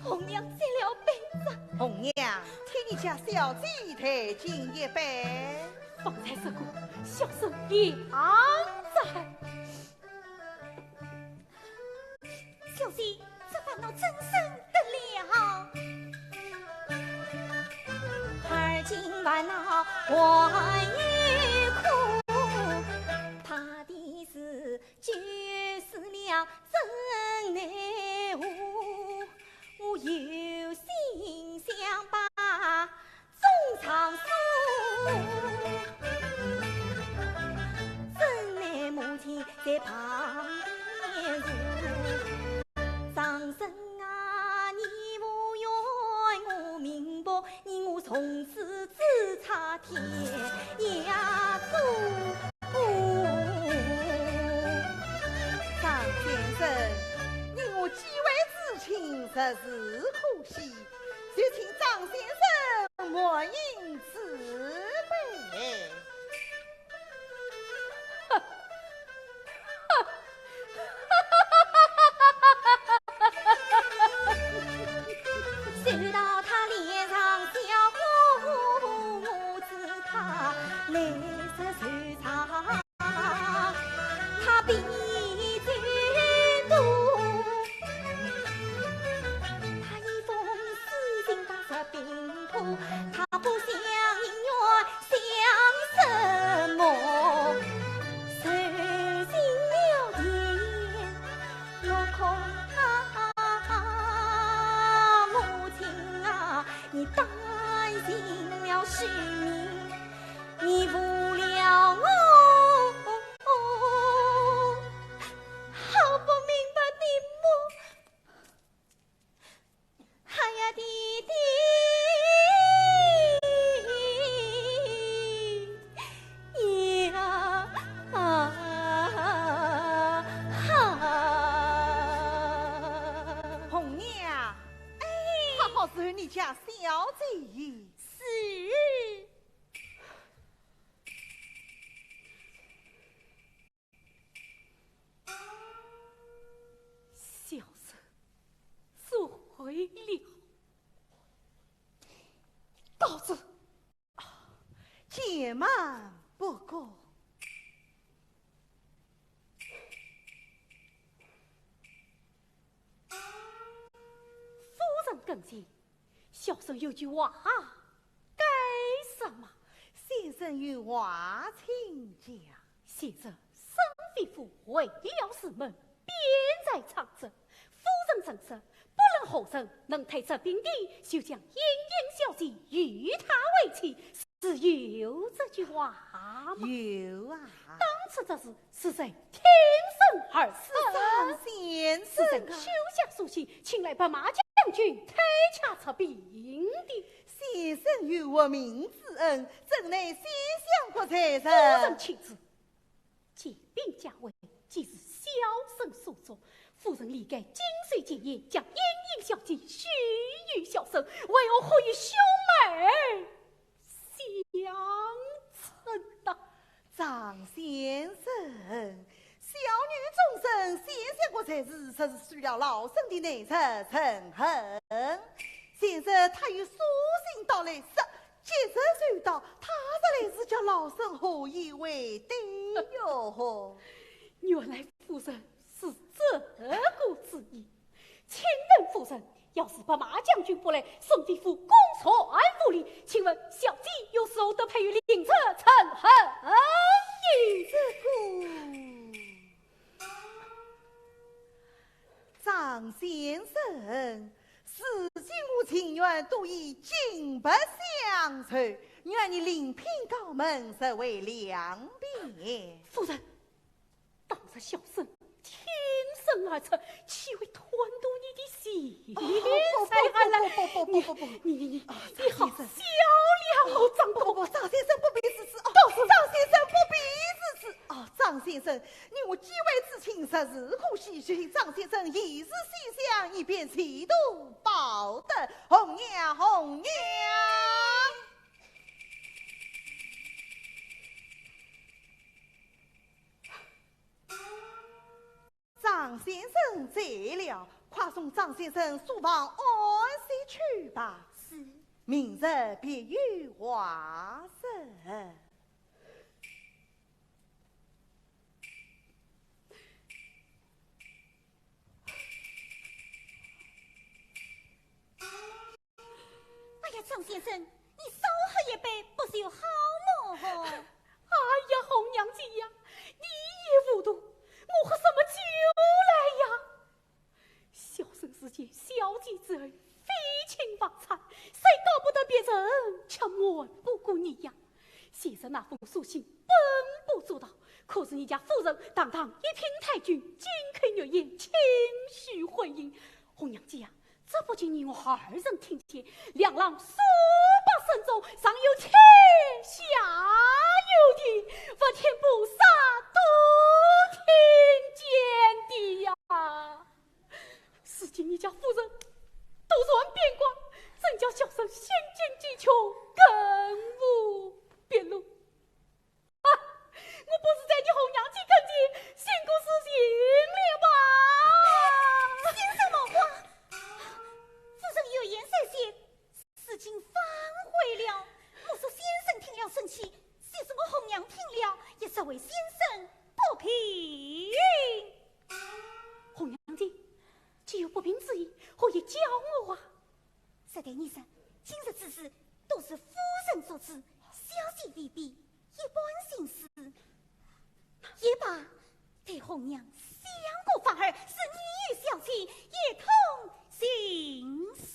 S3: 红娘接了杯子，
S4: 红娘，替你家小姐抬进一杯。
S1: 方才说过，小生两在。
S2: 小姐，这烦恼真生得了。
S3: 而今烦恼还有苦，怕的是就是了真难无。我有心想把衷肠诉，在旁边坐。长生啊，你无怨我明白，你我从此只差天涯路。
S4: 张先生，你我几位知青实是可惜，就请张先生莫因自卑。
S3: 收到他脸上笑红，我知他来日惆怅，他比最多，他一封私信打着病铺，他不想姻缘想什么，受尽了甜，落空你担心了虚名，你误了我，好不明白你么？哎呀，弟弟呀！
S4: 红娘，好好是你家小姐。
S3: 是。
S1: 小生做回了，
S4: 告辞。且慢不过。
S1: 夫人跟前，小生有句话，该什么？
S4: 先生有话请讲。
S1: 先生生非妇为了师门，便在长者。夫人身世，不论何人能推出兵丁，就将英英小姐与他为妻，是有这句话吗？
S4: 有啊。
S1: 当初这事是谁听生而死？
S4: 张先
S1: 是人
S4: 生
S1: 修下书信，请来把马将军推下出兵的。
S4: 先生有我命之恩，怎奈先想国才
S1: 夫人
S4: 人。
S1: 亲自借兵加位，既是小生所作。夫人理该金水结业，将英英小姐许与小生，为何可与兄妹相称呐？
S4: 张先生，小女终身先想国才事，实是需要老身的内侧陈衡。先生他有书信到来时，接着说道，他这来是叫老身何以为对哟？
S1: 原来夫人是这个之意。请问夫人，要是把马将军不来，宋地府公传府里，请问小姐有收得配于领车陈衡女？
S4: 这个张先生。事情我情愿都以金不相酬，愿你临聘高门，实为良便。
S1: 夫人，当日小生挺身而出，岂会贪图你的喜
S4: 不，
S1: 你好小了，张公。
S4: 张先生不必此事。张先生不必此事。张先生，你我几位知青，实是可惜，就请张先生一时心想，以便气度报德。红娘。张先生在了，快送张先生书房安息去吧。
S3: 是。
S4: 明日便有话说。
S3: 哎呀，张先生，你少喝一杯，不是有好么？
S1: 哎呀，红娘姐呀，你也糊涂，我喝什么酒来呀？小生是见小姐之恩，非亲房产，谁搞不得别人，却瞒不过你呀。先生那封书信本不足道，可是你家夫人堂堂一品太君，金口玉言，轻许回应。红娘姐啊，这不仅你我二人听见，两郎说罢声中，上有天，下有地，不天不杀，都听见的呀。如今你家夫人都算边关，怎叫小生先见几求，更无边路？啊！我不是在你红娘姐跟前信故事情了吧？
S2: 信什么话？夫人有言在先，事情反悔了。我说先生听了生气，就是我红娘听了也是为先生不平。
S1: 红娘姐，既有不平之意，何以教我啊？
S2: 实在你说，今日之事都是夫人所知，小姐未必一般行事。也罢，对红娘相国反而是你与小姐一同行诉。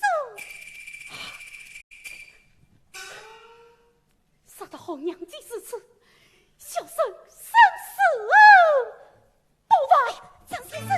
S1: 杀得红娘姐如此，小生生死不枉。
S2: 张先生。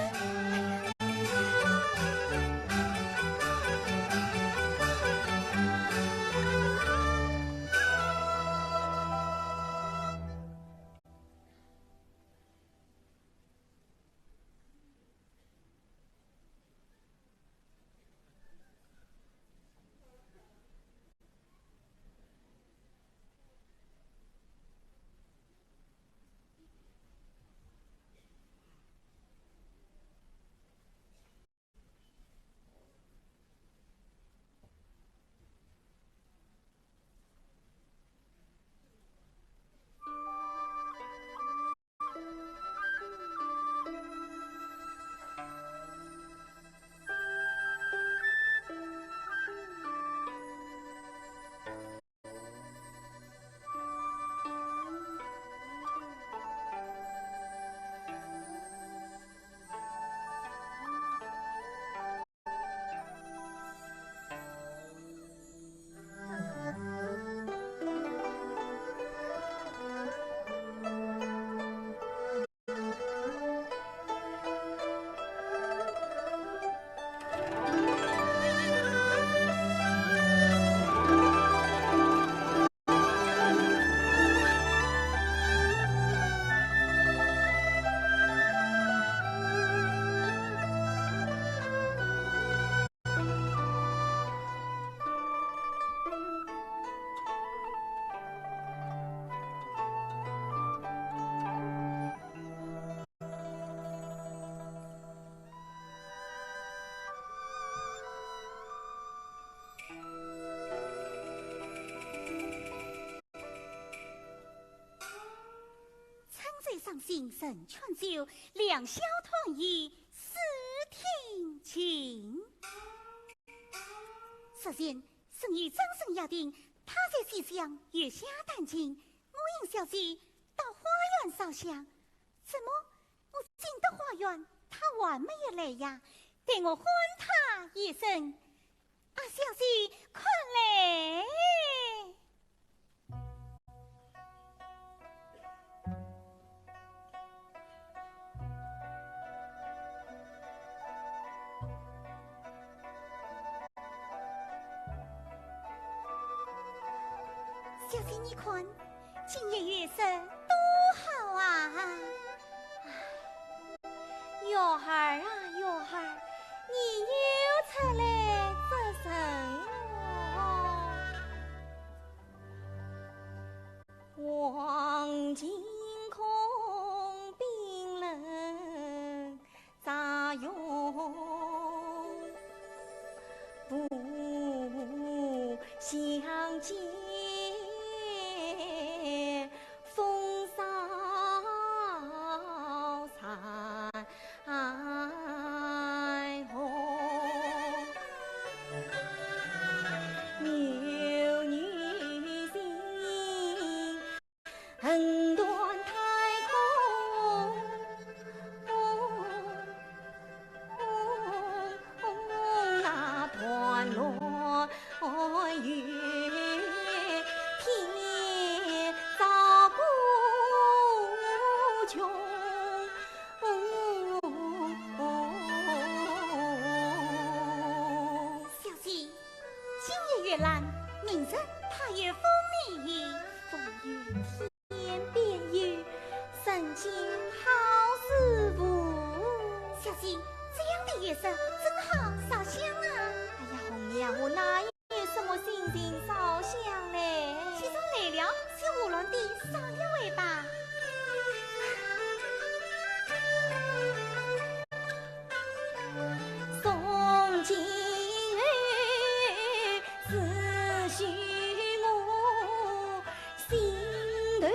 S2: 上心神劝酒，两小团圆，四听情。首先，生于张生雅定，他在西厢月下弹琴，我引小姐到花园烧香。怎么，我进到花园，他还没有来呀？待我唤他一声，啊，小姐快来！小姐，你看，今夜月色多好啊！
S3: 月儿啊，月儿，你又出来做什么？黄金空冰冷咋用不相见？风骚彩虹，牛女心横断太空，那段落云。穷。
S2: 小姐，今夜月兰，明日他也风雨，
S3: 风雨天边雨，曾经好师傅。
S2: 小姐，这样的月色真好烧香啊！
S3: 哎呀，红娘，我哪有什么心情烧香嘞？
S2: 其中来了，就无论的烧一位吧。
S3: 宋金儿思绪我，心头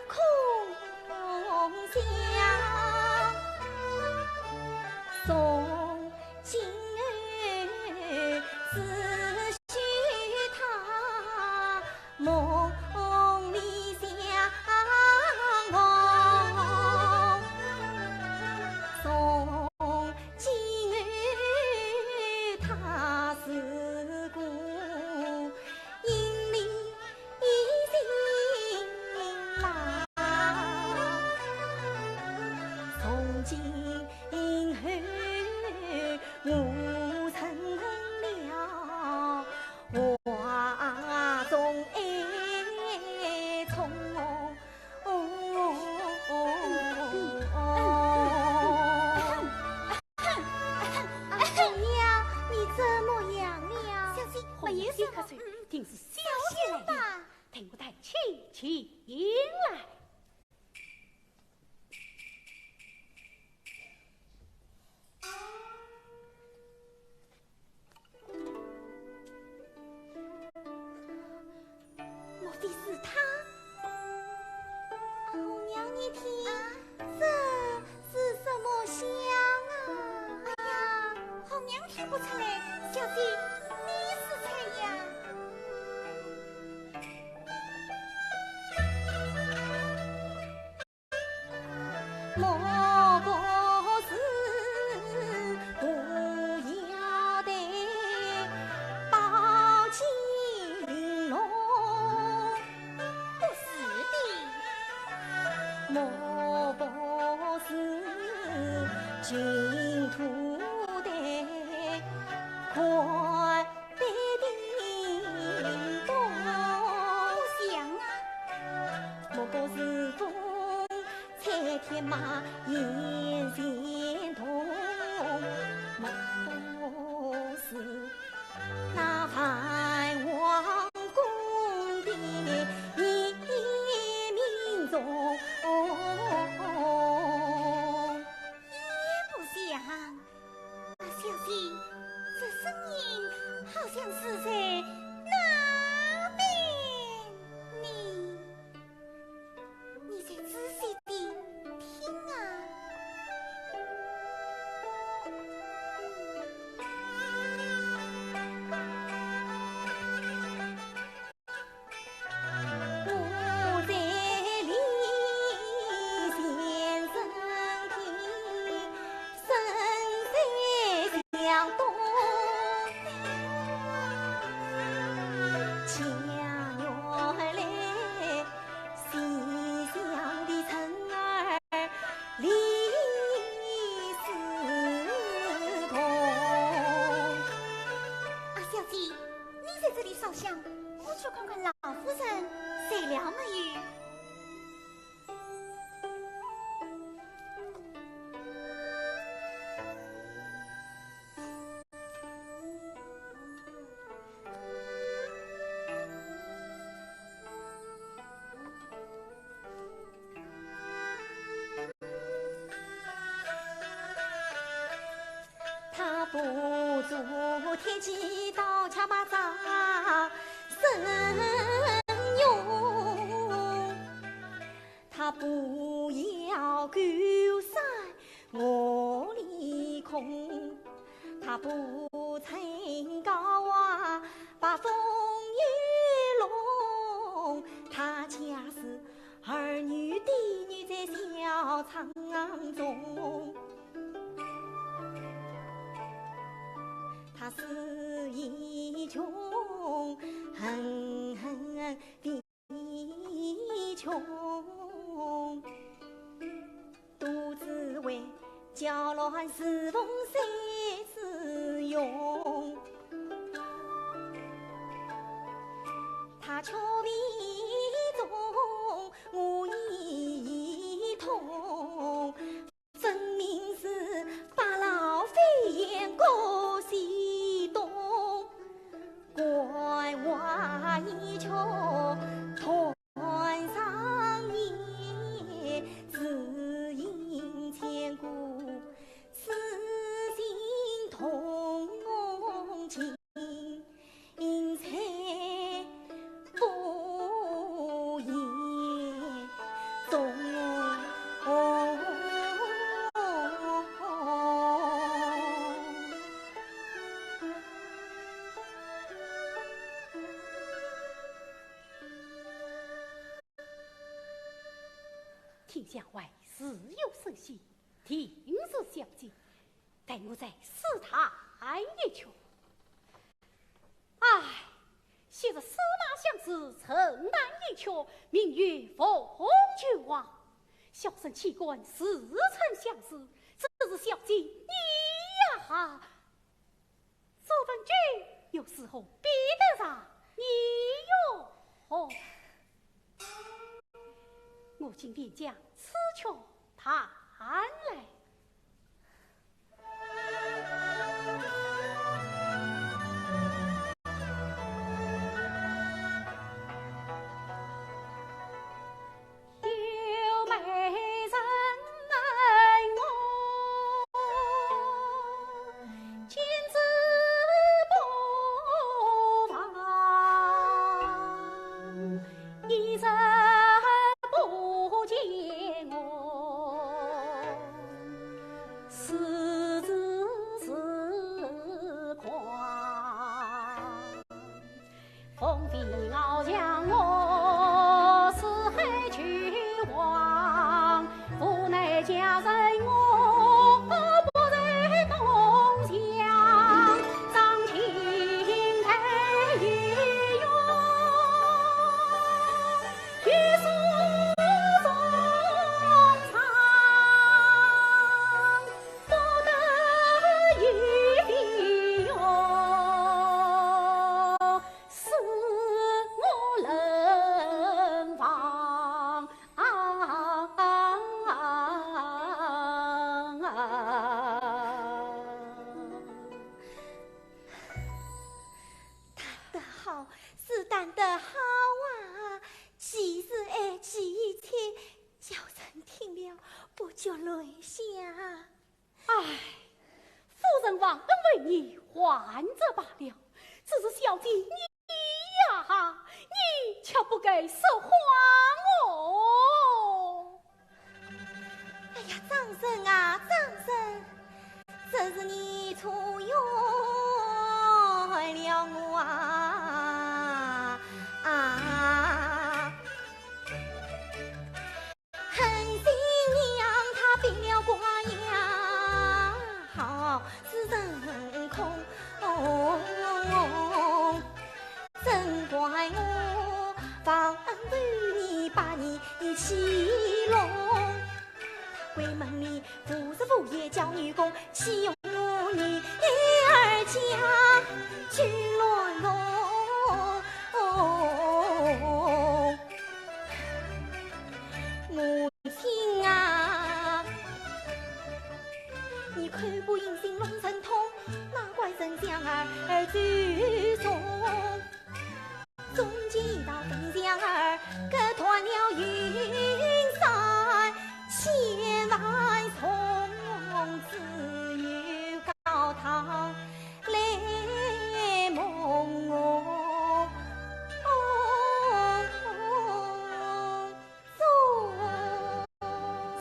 S3: 空想。宋金儿思绪他，梦里相望。宋金儿他是故，因你心忙。从今后我成了画中爱宠。红娘，你怎么样了？
S2: 小姐，
S1: 红
S2: 没有什么
S1: 娘别瞌睡，定是小姐来的，
S2: 吧？
S1: 听我带起来。
S3: 莫非是他？红娘，你听，这是什么香啊？
S2: 哎呀，红娘听不出来，小姐你是谁呀？
S3: 莫不是不要的宝金龙？
S2: 不是的，
S3: 莫不是净土的宽北叮咚？
S2: 不像啊。
S3: 莫不是风踩天马眼前痛？莫不是那繁华宫的一民众？
S2: 也不像。啊，小姐，这声音好像是在那边。你再仔细地听啊。
S3: 我在里先生听，声声响动。恰原来西厢的辰儿李思彤。
S2: 啊，小姐，你在这里烧香，我去看看老夫人睡了没有。
S3: 他不做天机刀枪把仗神勇，他不要狗山我里空，他不成高啊把风雨龙，他家是儿女的女在小场中。他是一穷恨恨的穷，搅乱侍奉谁之用？他却比中我一通，分明是把老飞燕过西东，怪我一瞧团上夜，只因千古痴心同情，因才不言中。
S1: 天下外自有神仙，天是小姐，待我再试探一圈。唉，昔日司马相氏城南一圈，名曰凤郡王，小生弃官似曾相识，只是小姐你呀，这份君有时候比得上你哟。我今便将此曲弹来。有美人爱我，君子不防，一人不见我，私自自狂。风飞翱翔我，四海去往，府内家人我不在东乡，张青台玉鸳，玉树中藏，不得玉璧哟，是我冷房
S3: 弹得好，是弹得好啊！其实爱其切，叫人听了不觉泪下。
S1: 唉，夫人忘恩为你还着罢了，只是小姐你呀，你却不给说话哦。
S3: 哎呀，张生啊，张生，这是你错用了我啊！恨新娘她病了寡养，好是人空，真怪我忘恩负义，把你欺弄。闺门里富是富也叫女工，岂用我女儿家去乱弄？母亲啊，你看不应心龙神通，哪怪神将儿追送？中间一道飞将儿，隔断了云山，千万从自有高堂来梦我。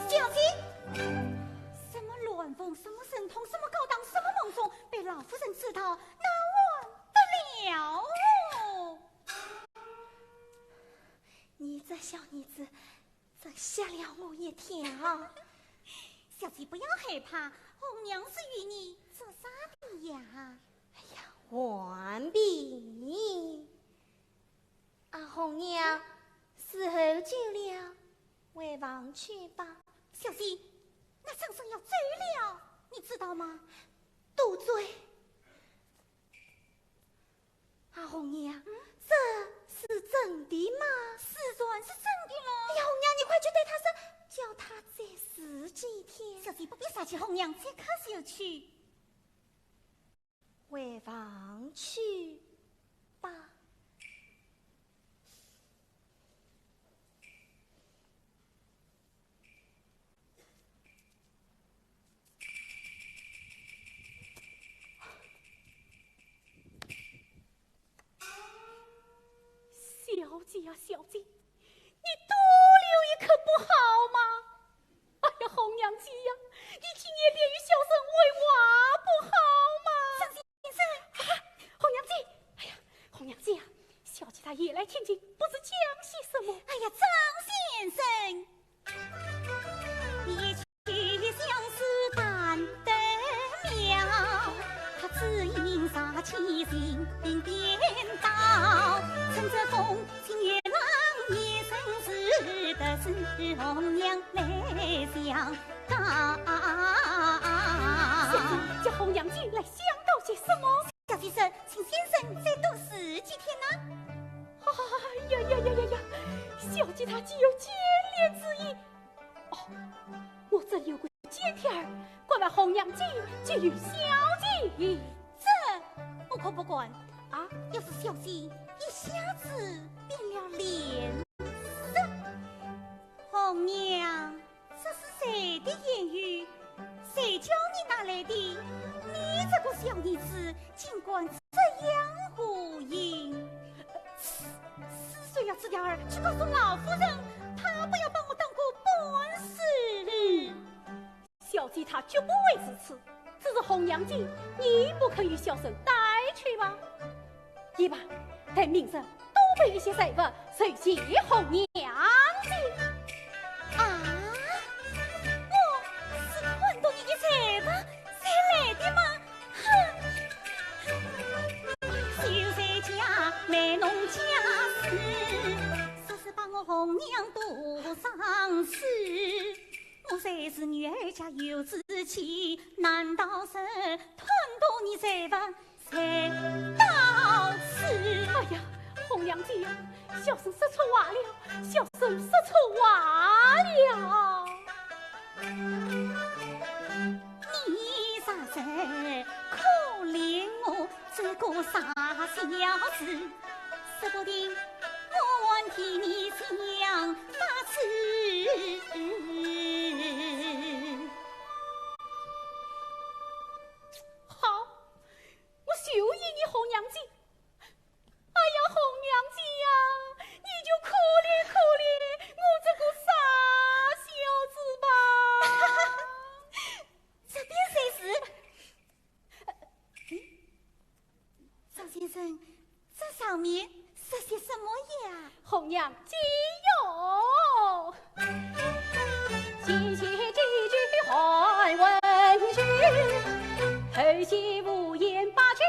S2: 小姐，什么乱风，什么神通，什么高档，什么梦中，被老夫人知道，哪完得了哦？
S3: 你这小妮子真吓了我一跳。
S2: 小姐不要害怕，红娘是与你做啥的呀？
S3: 哎呀，完毕。阿红娘，时候久了，回房去吧。
S2: 小姐，那张生要走了。
S3: 几天？
S2: 小姐不必杀起红娘，这可是有去。
S3: 回房去吧。
S1: 小姐呀，小姐，你多留一刻不好吗？哎呀，红娘姐呀，你今夜便与小生为娃不好吗？
S2: 张先生，
S1: 红娘姐，哎呀，红娘姐呀，小姐她夜来听经，不知讲些什么。
S2: 哎呀，张先生，一曲相思淡得妙，他只因杀气心并颠倒，趁着风清月朗，夜深时的是红娘来相告。
S1: 小姐叫红娘姐来相告些什么？
S2: 小先生，请先生再多试几天呢？
S1: 哎呀呀呀呀呀！小姐她既有见脸之意，哦，我这有个见天儿，管把红娘姐就与小姐。
S2: 这不可不管
S1: 啊！
S2: 要是小姐一下子变了脸色，红娘，这是谁的言语？谁叫你拿来的？你这个小女子，尽管这样胡言。4岁要吃点儿，去告诉老夫人，她不要把我当过本事。
S1: 小姐她绝不为此此，只是红娘姐，你不肯与小生带去吗？一吧，待明日多备一些水分，随接红娘姐。
S2: 啊！我是看到你的财吧，才来的吗？哼！秀才家卖弄家事，说是把我红娘渡上死。我才是女儿家有志气，难道是贪多你财吧，才到此？
S1: 哎呀，红娘姐呀，小生说错话了，小生说错话了。
S2: 你啥子可怜我这个傻小子，说不定我还替你想法子。
S1: 好，我就依你红娘姐。哎呀，红娘姐呀，你就可怜可怜我这个傻小子吧。
S2: 这边谁是？张先生，这上面写些什么呀？
S1: 红娘姐哟，先写几句还文句，后写无言八句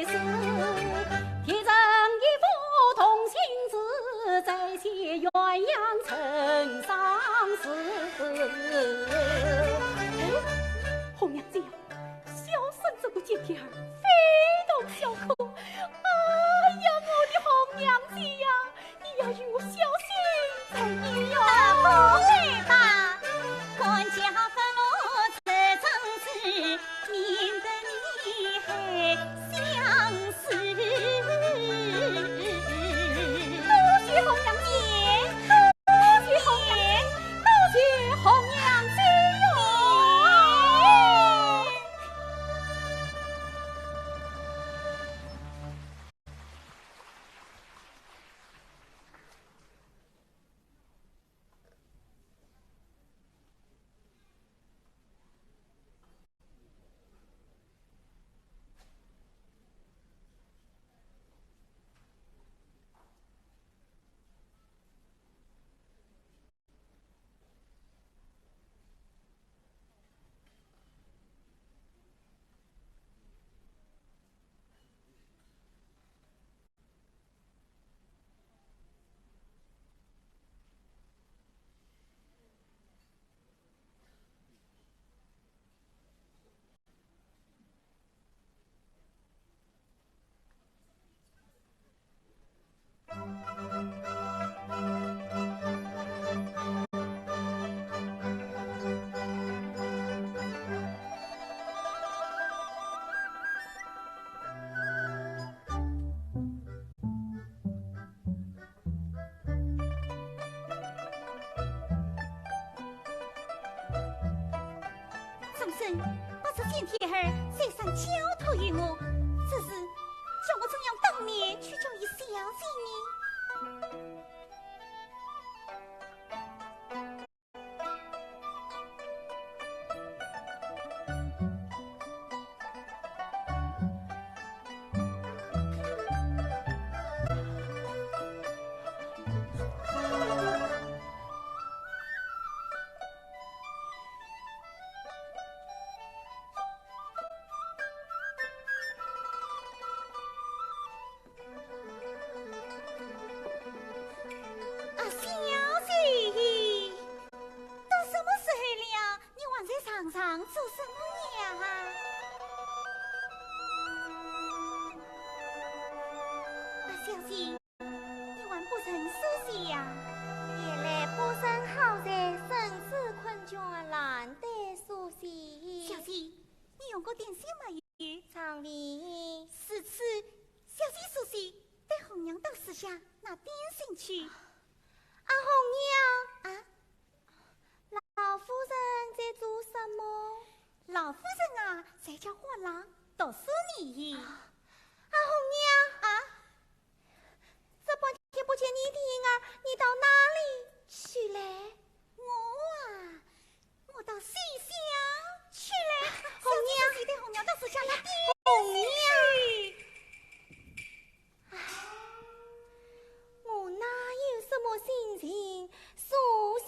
S1: 诗，贴上一副同心字，再写鸳鸯成相思。红娘姐呀，小生这个见天儿非同小可。哎呀，我的红娘姐呀，你要与我小心才宜哟。
S2: 不会吧？管家分我这张纸，免得你还相思。
S1: 多谢红娘姐，多谢红娘姐，多谢红娘姐。
S2: 相生，把这件帖儿再三交托于我，只是叫我怎样当面去叫伊小姐呢？那点心去。
S3: 阿红娘啊，老夫人在做什么？
S2: 老夫人啊，在家画廊读书呢。
S3: 阿红娘啊，这半天不见你的婴儿，你到哪里去了？
S2: 我到西厢去了。
S3: 红娘，
S2: 你的红娘到时下那点
S3: 红娘。我哪有什么心情诉西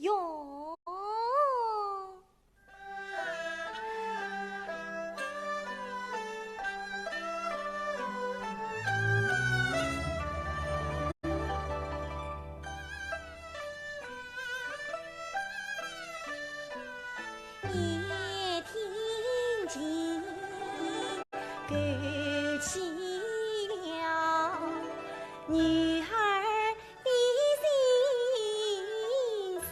S3: 哟？夜听见歌起了女儿的心思，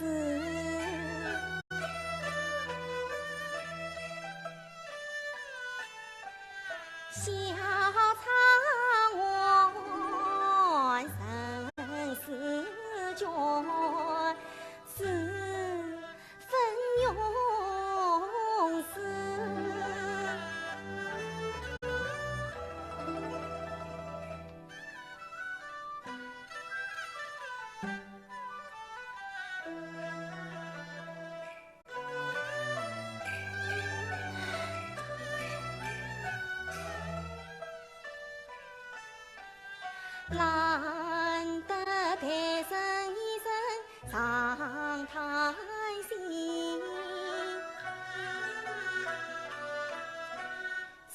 S3: 小苍晚生死卷，是分永死。难得抬身一声长叹息，青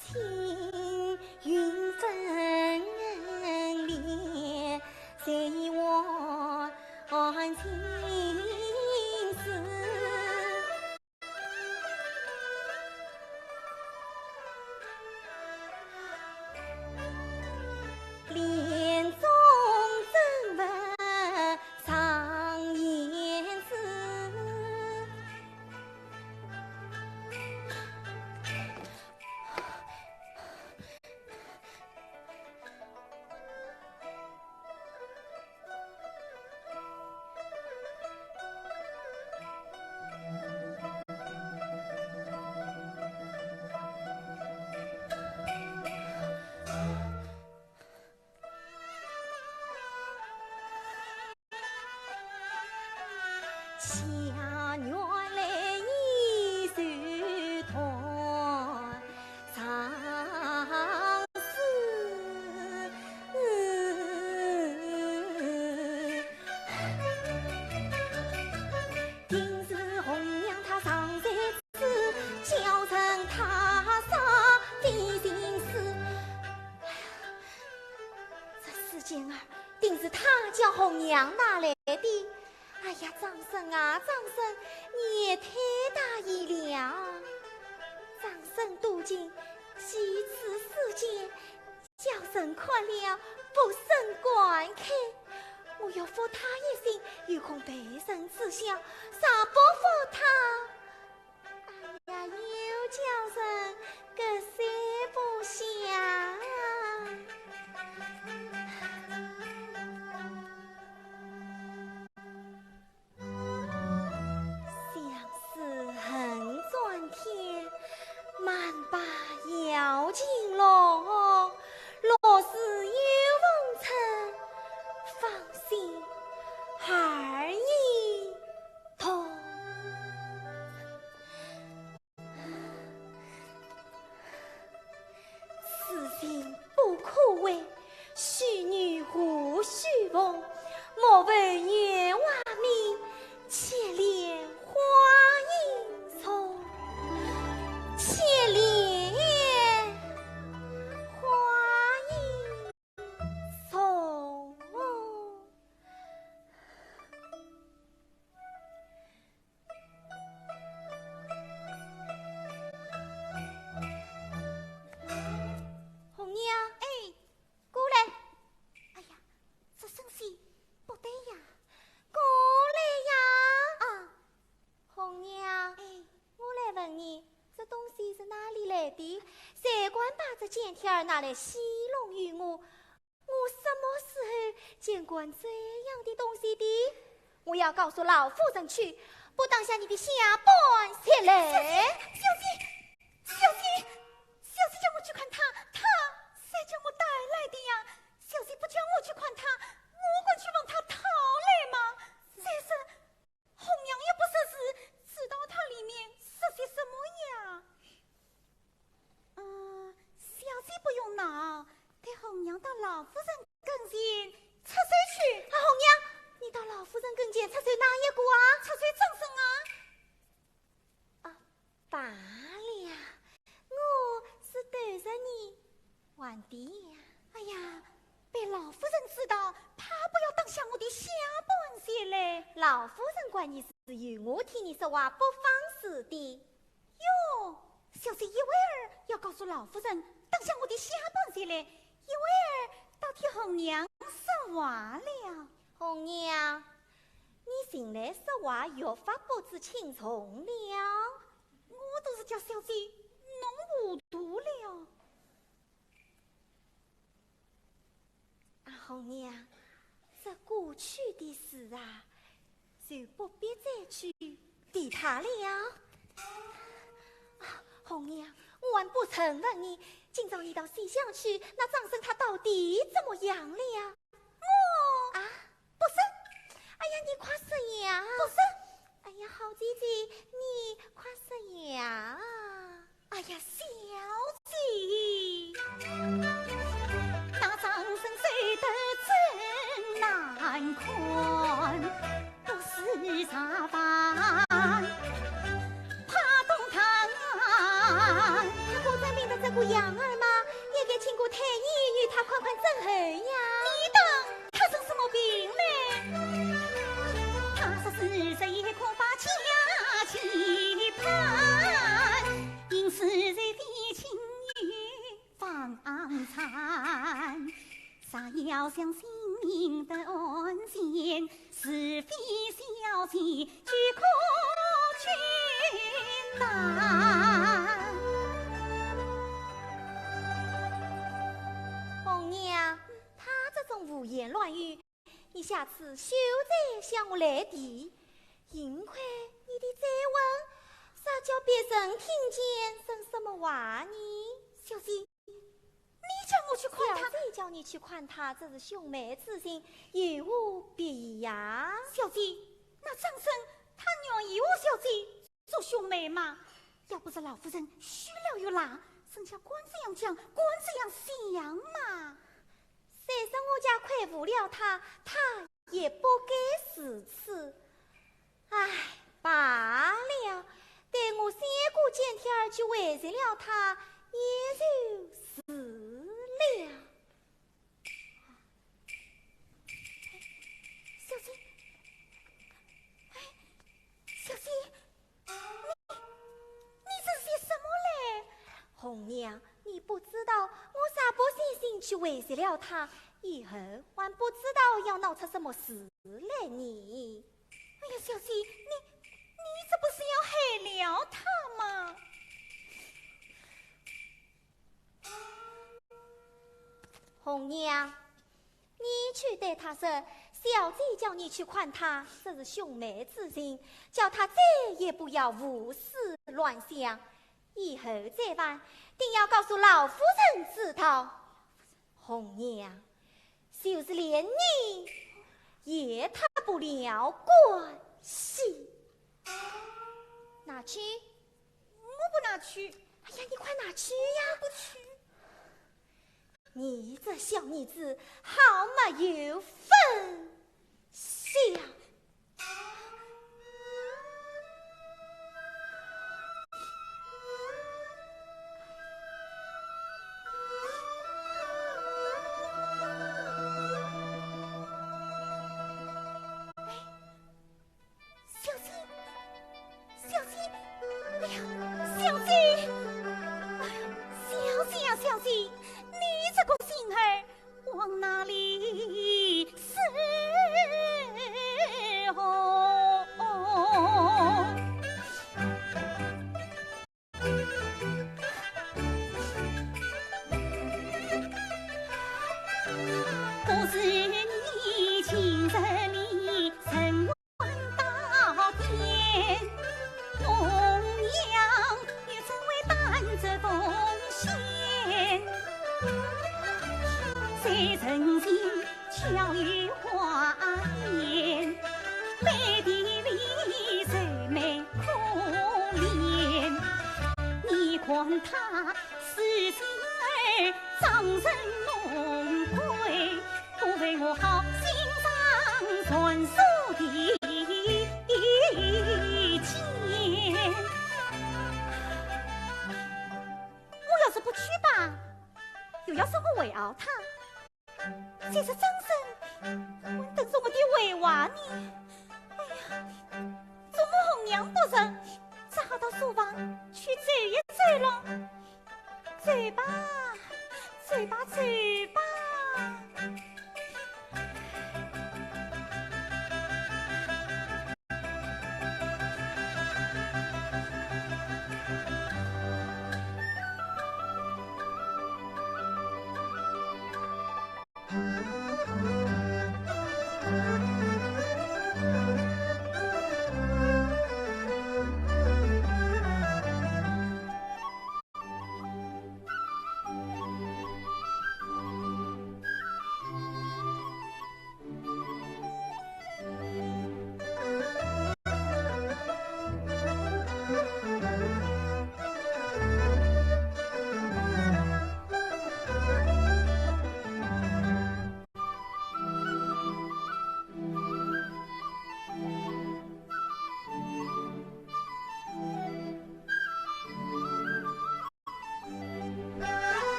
S3: 云分裂，谁我情丝。帘中真闻常言之，恰原来已是团相思。定是红娘她常在此，教成她啥的心思。这事件儿定是他叫红娘拿来的。哎呀，张生啊，张生，你也太大意了！张生多情，其此事件，叫人看了不胜感慨。我要扶他一心，有空背身自孝，啥不扶他？哎呀，又叫人隔三不想。恨转天前天儿拿来戏弄于我，我什么时候见过这样的东西的？我要告诉老夫人去，不当下你的下半下来。
S2: 小姐叫我去看他，他谁叫我带来的呀？小姐不叫我去看他，我会去问他讨来吗？这是红娘也不识字，知道它里面是些什么呀？小姐不用恼，带红娘到老夫人跟前出水去。
S3: 红娘，你到老夫人跟前出水哪一个啊？
S2: 出水正身啊！
S3: 罢了，我是等着你玩的呀。
S2: 哎呀，被老夫人知道，怕不要当下我的下半些嘞。
S3: 老夫人管你是由我替你说话，不放肆的。
S2: 哟，小姐一会儿要告诉老夫人，当下我的下半些嘞，一会儿倒替红娘说话了。
S3: 红娘，你近来说话越发不知轻重了。
S2: 我都是叫小姐弄糊涂了。
S3: 红娘，这过去的事啊，就不必再去提他了。红娘，我还不曾问你，今朝你到西厢去，那张生他到底怎么样了？不是。哎呀，你快说呀！
S2: 不是。
S3: 哎呀，好姐姐，你快说呀！
S2: 哎呀，小姐，那张生睡得真难看，不是茶饭，怕动堂啊！
S3: 他果真病得这个样儿吗？也该请过太医与他宽宽诊候呀。
S2: 你当他生什么病嘞？他14岁恐怕家期盼，因是人的情欲放残，啥要相信命的恩险，是非小姐俱可全担。
S3: 红娘，他这种胡言乱语，你下次休再向我来提。幸亏你的再问，啥叫别人听见生什么话呢？
S2: 小姐，你叫我去看他，
S3: 小姐叫你去看他，这是兄妹之情，有无必呀？
S2: 小姐，那张生他愿意我小姐做兄妹吗？要不是老夫人许了又拉，剩下官这样讲，官这样想嘛。
S3: 谁说我家亏负了他，他也不该如此。唉，罢了，待我三过见天儿去为难了他，也就是了。
S2: 小姐，小姐，你这是什么嘞？
S3: 红娘，你不知道，我啥不信心去为难了他，以后还不知道要闹出什么事来呢。
S2: 哎呀，小姐，你这不是要害了他吗？
S3: 红娘，你去对他说，小姐叫你去看他，这是兄妹之情，叫他再也不要胡思乱想，以后再办，定要告诉老夫人知道。红娘，就是连你也踏不了关系。拿去？
S2: 我不拿去。
S3: 哎呀，你快拿去呀！
S2: 不去。
S3: 你这小女子好没有分晓。
S2: 往哪里是红？为人心巧于花言，背地里谁没可怜？你看他私心儿张人弄鬼，不为我好心上传说的钱。我要是不去吧，又要说我为熬他。这是张生，我等着我的为娃呢。哎呀，做我红娘不成，只好到书房去走一走了。走吧，走吧，走吧。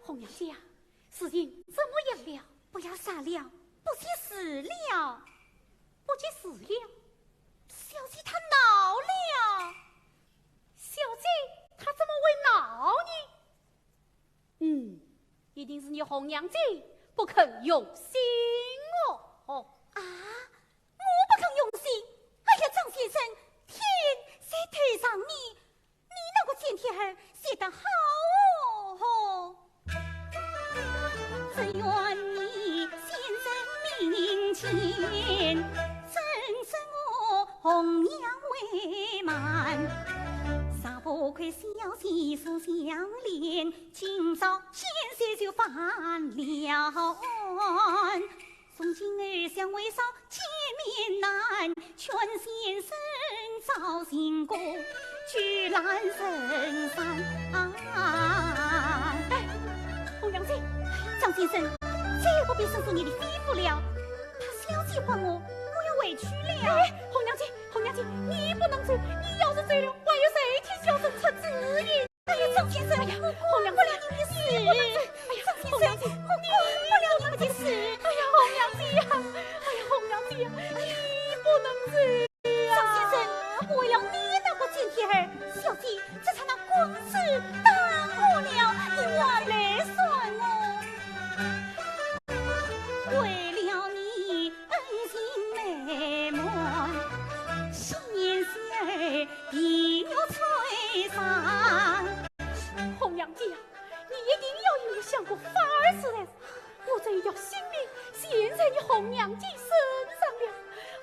S1: 红娘姐呀，事情怎么样了？
S2: 不要傻了，不接事了，
S1: 不接事了。
S2: 小姐她恼了。
S1: 小姐她怎么会恼呢？一定是你红娘姐不肯用心哦。
S2: 啊，我不肯用心。哎呀，张先生，天在头上你那个贱贴儿写得好哦。只愿你先生面前，真是我红娘为满。啥不愧小姐素相恋，今朝先生就翻了案。从今儿相为少，见面难，劝先生找新歌，去拦人山。
S1: 哎，红娘姐，
S2: 张先生，这不必申诉你的吩咐了。他小姐唤我，我要委屈了。
S1: 哎，红娘姐，红娘姐，你不能走，你要是走了，还有谁替小生出主意？
S2: 哎呀，张先生，
S1: 哎呀，
S2: 我管不了你的事。
S1: 哎呀，
S2: 张先生，我管不了你们的事。
S1: 哎呀，红娘姐呀，哎呀，红娘姐呀，你不能走。
S2: 张先生，为了你那个贱贴儿，小姐这才拿公事当我了，你往来算我。为了你恩情美满，先生儿定要催上。
S1: 红娘姐呀，你一定要有想过法儿事来，我这一条性命陷在你红娘姐身上了。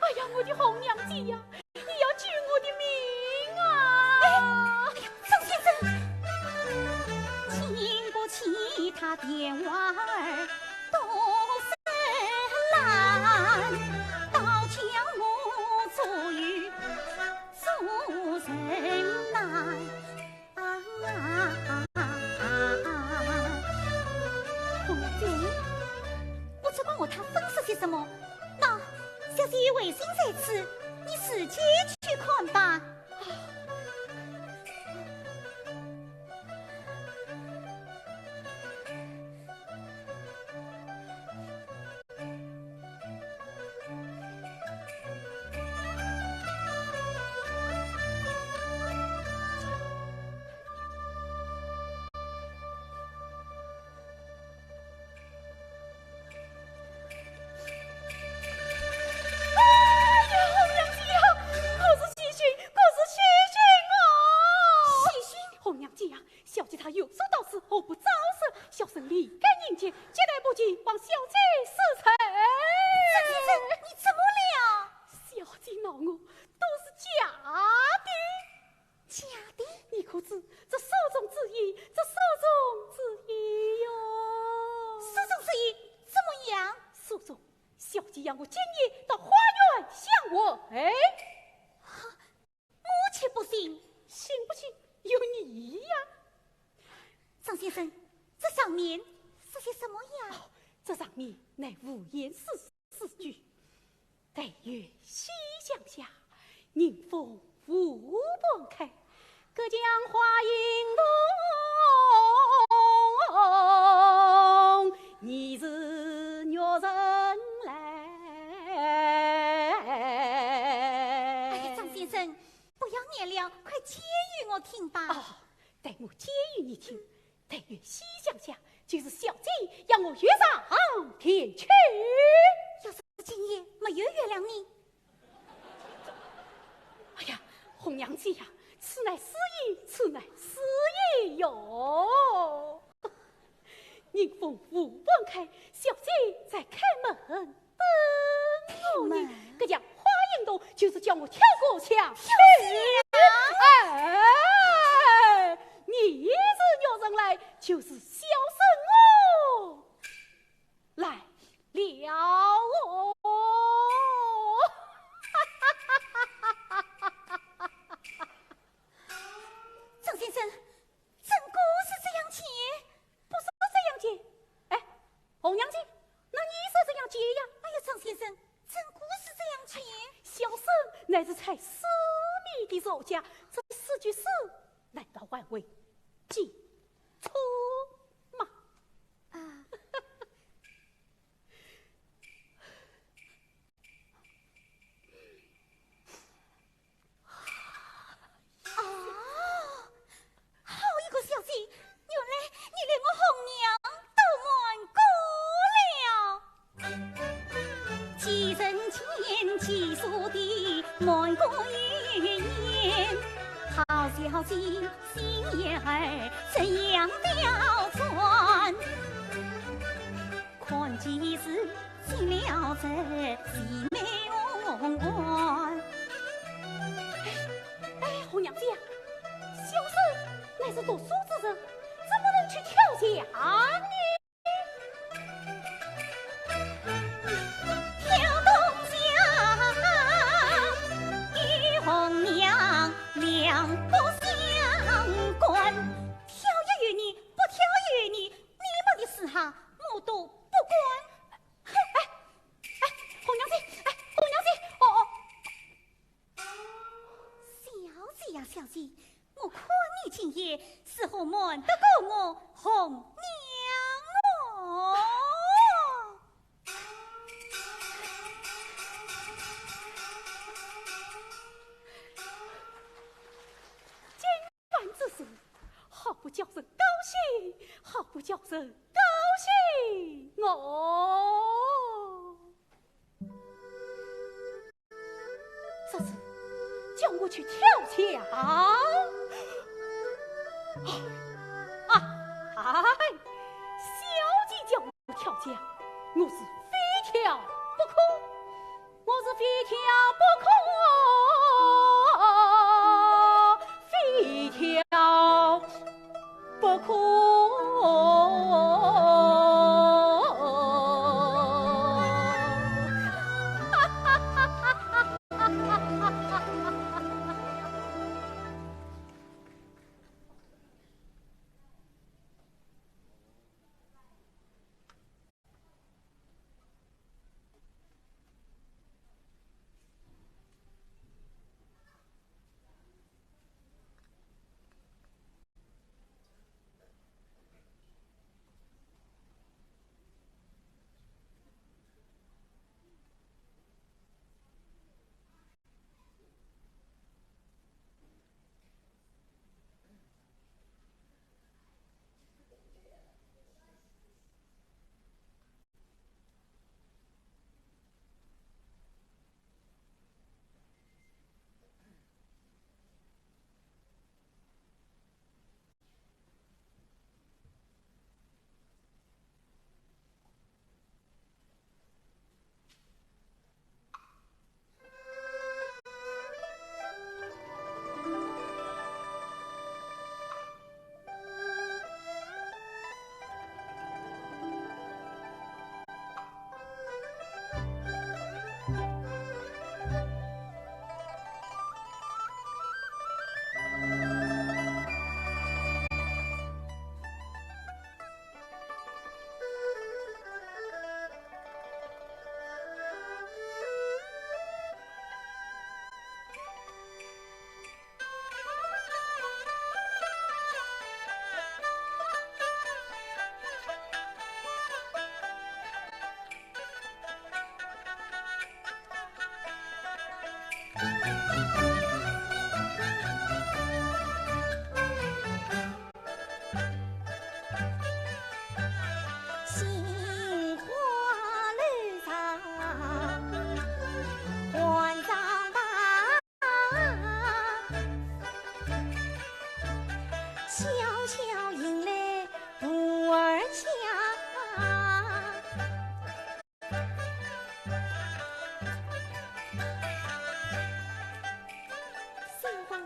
S1: 哎呀，我的红娘姐呀，你要救我的命啊！
S2: 哎呀，张先生，经不起他电话儿多深难，倒将我捉于做人难。
S1: 红娘姐，
S2: 不知管我他分析些什么，那小姐为心在此，你自己去看吧。上面是些什么呀？
S1: 这上面乃五言四句，但愿西厢下，迎风无半开，隔江花影动，你是玉人来。
S2: 哎呀，张先生，不要念了，快解语我听吧。
S1: 哦，待我解语你听。但愿西厢下，就是小姐让我跃上天去。
S2: 要是今夜没有原谅你，
S1: 哎呀，红娘子呀，此乃私意哟。迎风无半开，小姐在开门等我呢。这样花影洞就是叫我跳过墙去。哎，你是有人来，就是小生我来了哦。
S2: 张先生，真果是这样解？
S1: 不是这样解。哎，红娘姐，那你是这样解呀？
S2: 哎呀，张先生，真果是这样解？
S1: 小生乃是采私密的手家，这四句诗难道还未记错吗？
S2: 啊。小姐，原来你连我红娘都瞒过了。几人间几数的瞒过语言，好小姐心眼儿怎样刁钻？看几时进了这细眉弯弯。
S1: 哎，红娘姐，小生乃是读书之人，怎么能去跳墙呢？
S2: 跳东墙与红娘两不相关，跳也与你，不跳也与你，你们的事哈，我都不管。
S1: 哎，红娘姐，红娘姐，
S2: 小姐呀，小姐，我看你今夜是何瞒得过我红娘哦？
S1: 今晚之事，好不叫人高兴，好不叫人高兴哦。这是叫我去跳墙。哎，小姐叫我跳墙，我是非跳不可，我是非跳不可，非跳不可。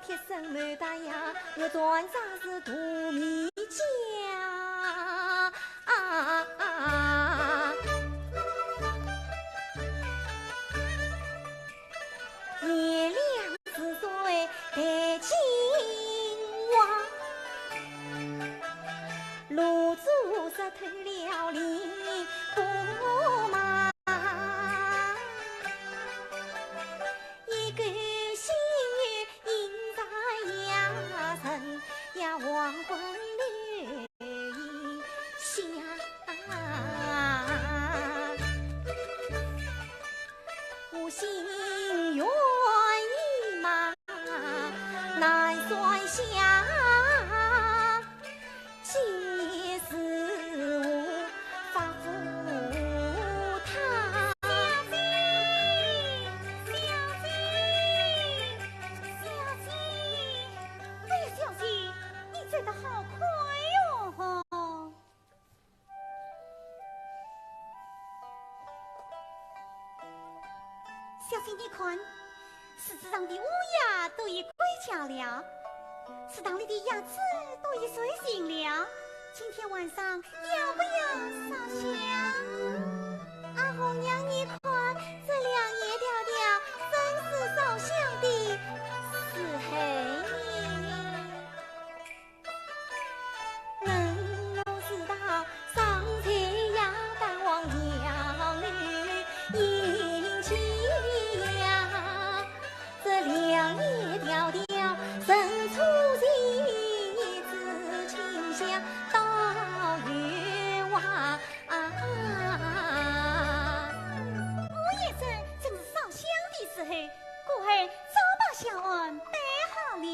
S3: 铁生满大呀，我端上是杜米浆。月亮之水带金黄，露珠湿透了林不忙。一个心愿映在呀城呀，黄昏绿荫下。我心愿已满，难算下。今世无法赴他。
S2: 小姐，你走得好快哟！小姐，你看，市子上的乌鸦都已归家了，池塘里的鸭子都已睡醒了。今天晚上要不要烧香？
S3: 阿红娘，你看这两叶条条真是烧香的是黑能我知道上菜呀但望娘女迎亲呀，这两叶条条神出一枝清香到月娃。
S2: 正是烧香的时候，过后早把香案摆好了。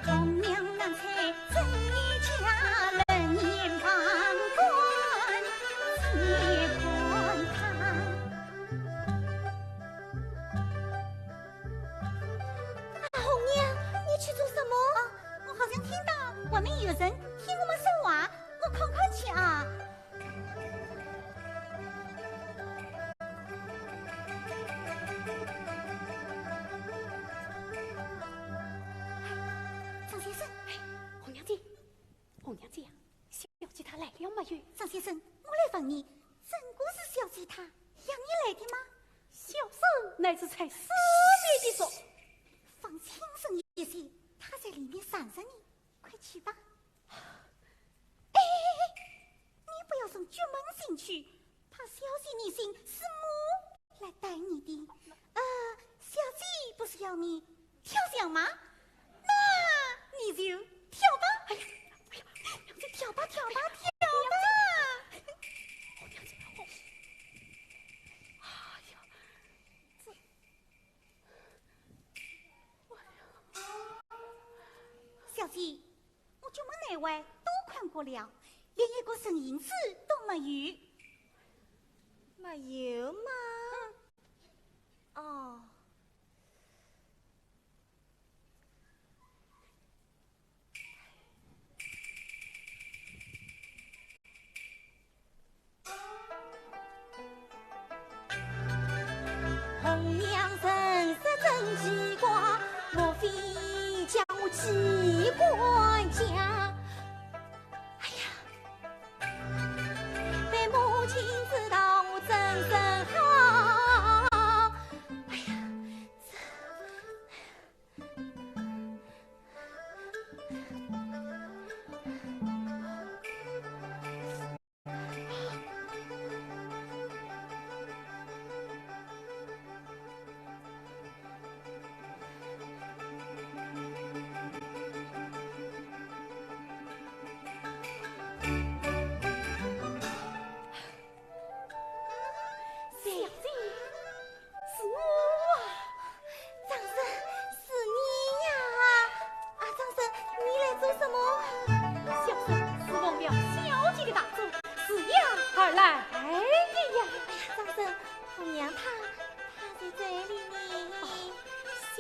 S2: 红娘难猜真一家人眼旁观，且观看。
S3: 红娘，你去做什么？
S2: 我好像听到外面有人听我们说话，我看看去啊。张先生，
S1: 红娘姐，红娘姐呀，小姐她来了没有？
S2: 张先生，我来问你，真果是小姐她让你来的吗？
S1: 小生乃是才4月的说，
S2: 放轻声一些，她在里面闪着你，快去吧。哎，你不要从局门进去，怕小姐你信是我来带你的。小姐不是要你跳响吗？那你就跳吧。哎呀，跳吧，跳吧，跳吧！
S1: 红娘姐，哎呀，
S2: 小姐，我局门内外都看过了，连一个声音子都没有。
S3: 没有吗？哦。红娘神色真奇怪，莫非叫我机关家？哎呀，被母亲知道我真真好。哎呀，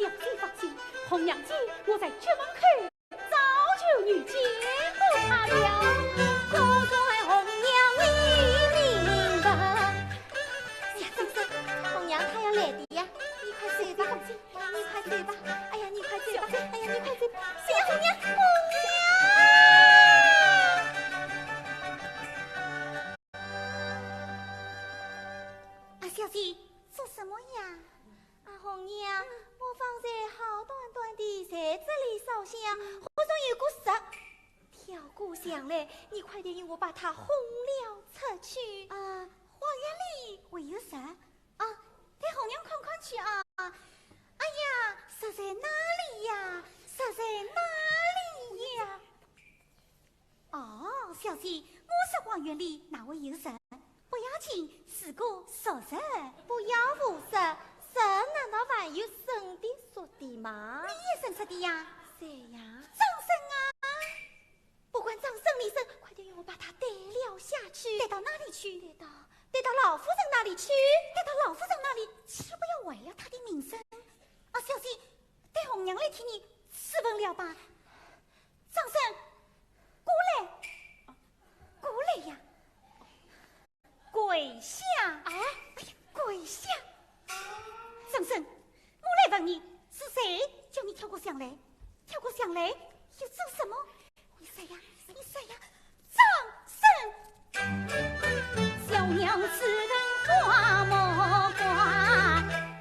S1: 小姐放心，红娘姐我在这门口早就遇见过她了。
S3: 可在红娘你明白？呀，真是红娘她要来的呀！你快走吧，你快走吧！哎呀，你快走吧！哎呀，你快走吧！小红娘，红娘！
S2: 啊，小姐，做什么呀？
S3: 啊，红娘，我方才好端端的在这里烧香，忽然有股蛇跳过香来，你快点用我把它轰了出去。
S2: 啊，花园里会有蛇啊？带红娘看看去啊！哎呀，蛇在哪里呀？蛇在哪里呀？哦，小姐，我是花园里哪会有蛇？不要紧，是个熟人。
S3: 不要胡说，蛇难道还有生的熟的吗？
S2: 你也认识的呀？
S3: 谁呀？
S2: 张生啊！
S3: 不管张生李生，快点用我把他带了下去。
S2: 带到哪里去？
S3: 带到老夫人那里去。
S2: 带到老夫人那里，岂不要毁了她的名声？啊，小姐，带红娘来替你试问了吧。张生，过来，过来呀！跪下！啊！哎呀，跪下！张生，我来问你，是谁叫你跳过香来？跳过香来又做什么？你谁呀？你谁呀？张生，小娘此人多么乖，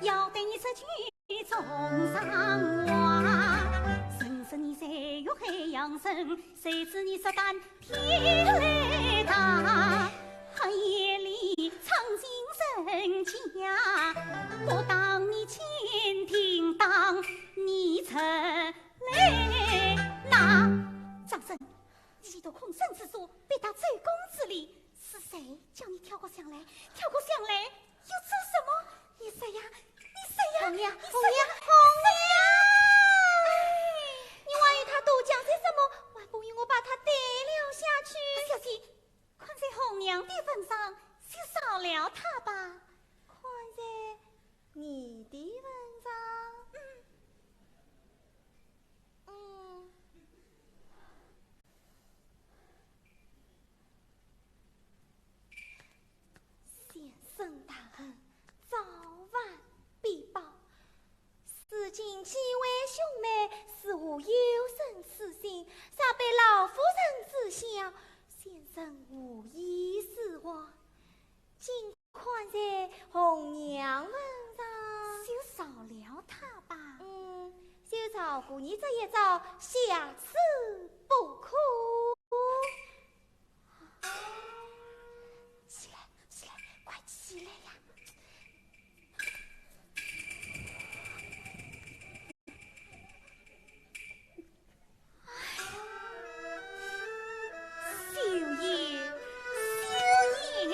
S2: 要带你出去种上花。深深你在月海洋深，谁知你色胆天来大。黑夜里藏进人家，我当你前庭当你出来拿。张生，你都空身之术，被他醉宫之礼，是谁叫你跳过香来？跳过香来又做什么？你谁呀？你谁呀？
S3: 红娘，
S2: 你谁呀？
S3: 红娘！你万一他多讲些什么，还不用我把他带了下去。
S2: 小姐，看在红娘的份上，就饶了他吧。
S3: 看在你的份上，先生大恩，早晚必报。如今几位兄妹似乎有人私心，煞被老夫人知晓，先生无意是话，尽看在红娘份上，
S2: 就饶了他吧。
S3: 就照顾你这一招，下次不可。起来，起来，快起来呀！
S2: 秀爷，秀爷，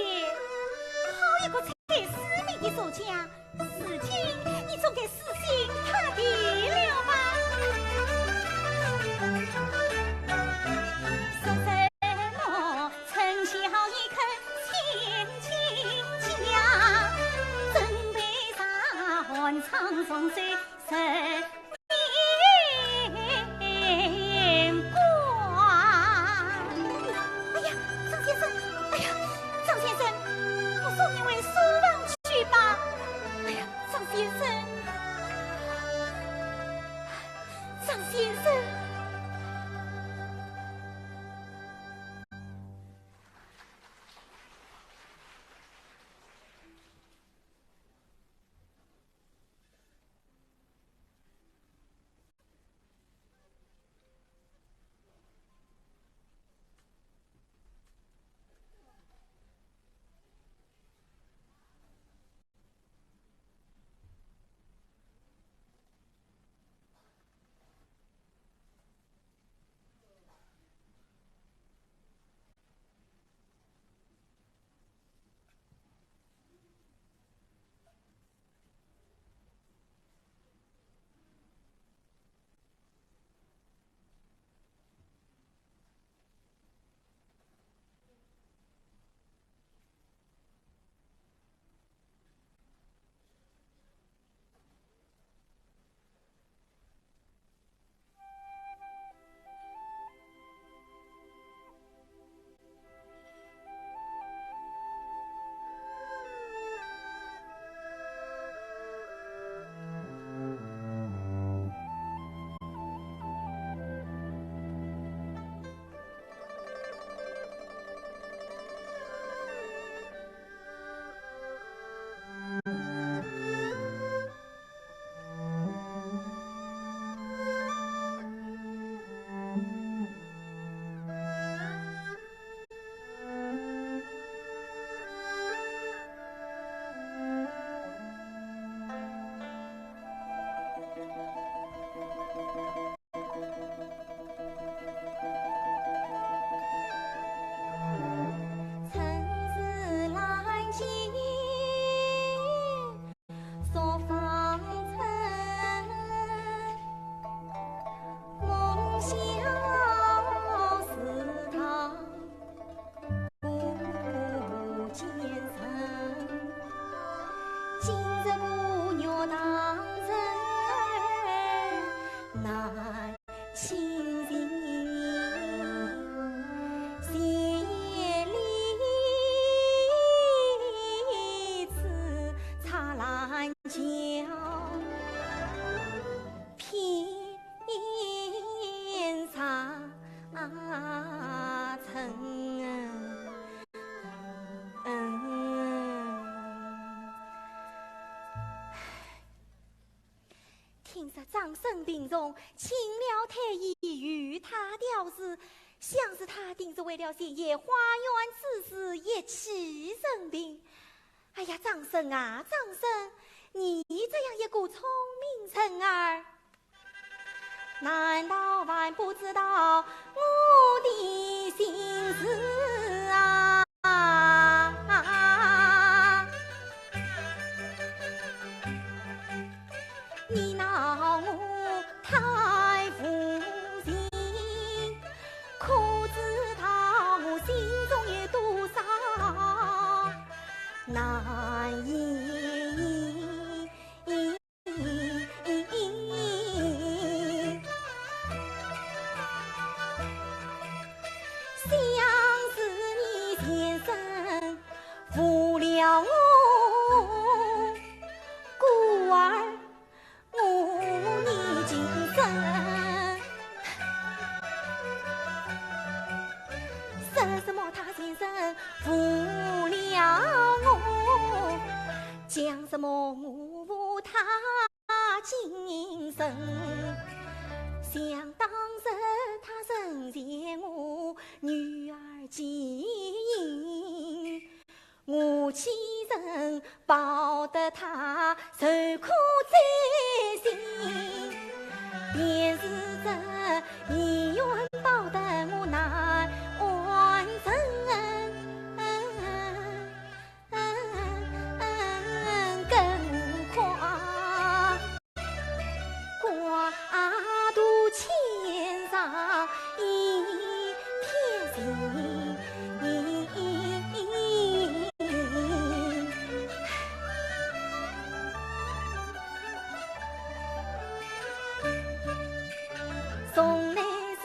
S2: 好一个才思明的作家，事情你总该死心塌地了吧？说什么曾下一口千金家，准备啥换苍松水神
S3: 长生病重，请了太医与他调治，想是他定是为了县爷花园之事一起生病。哎呀，长生啊，长生，你这样一个聪明臣儿，难道还不知道我的心思啊？你闹我太负心，可知道我心中有多少难言。像是你先生负了我，故而我逆今生。说什么他先生负了我，讲什么我负他今生。想当日他生前我女儿基因，我岂曾抱得他受苦在心？便是这意愿抱得我难完成，更夸度千上一天心。从来是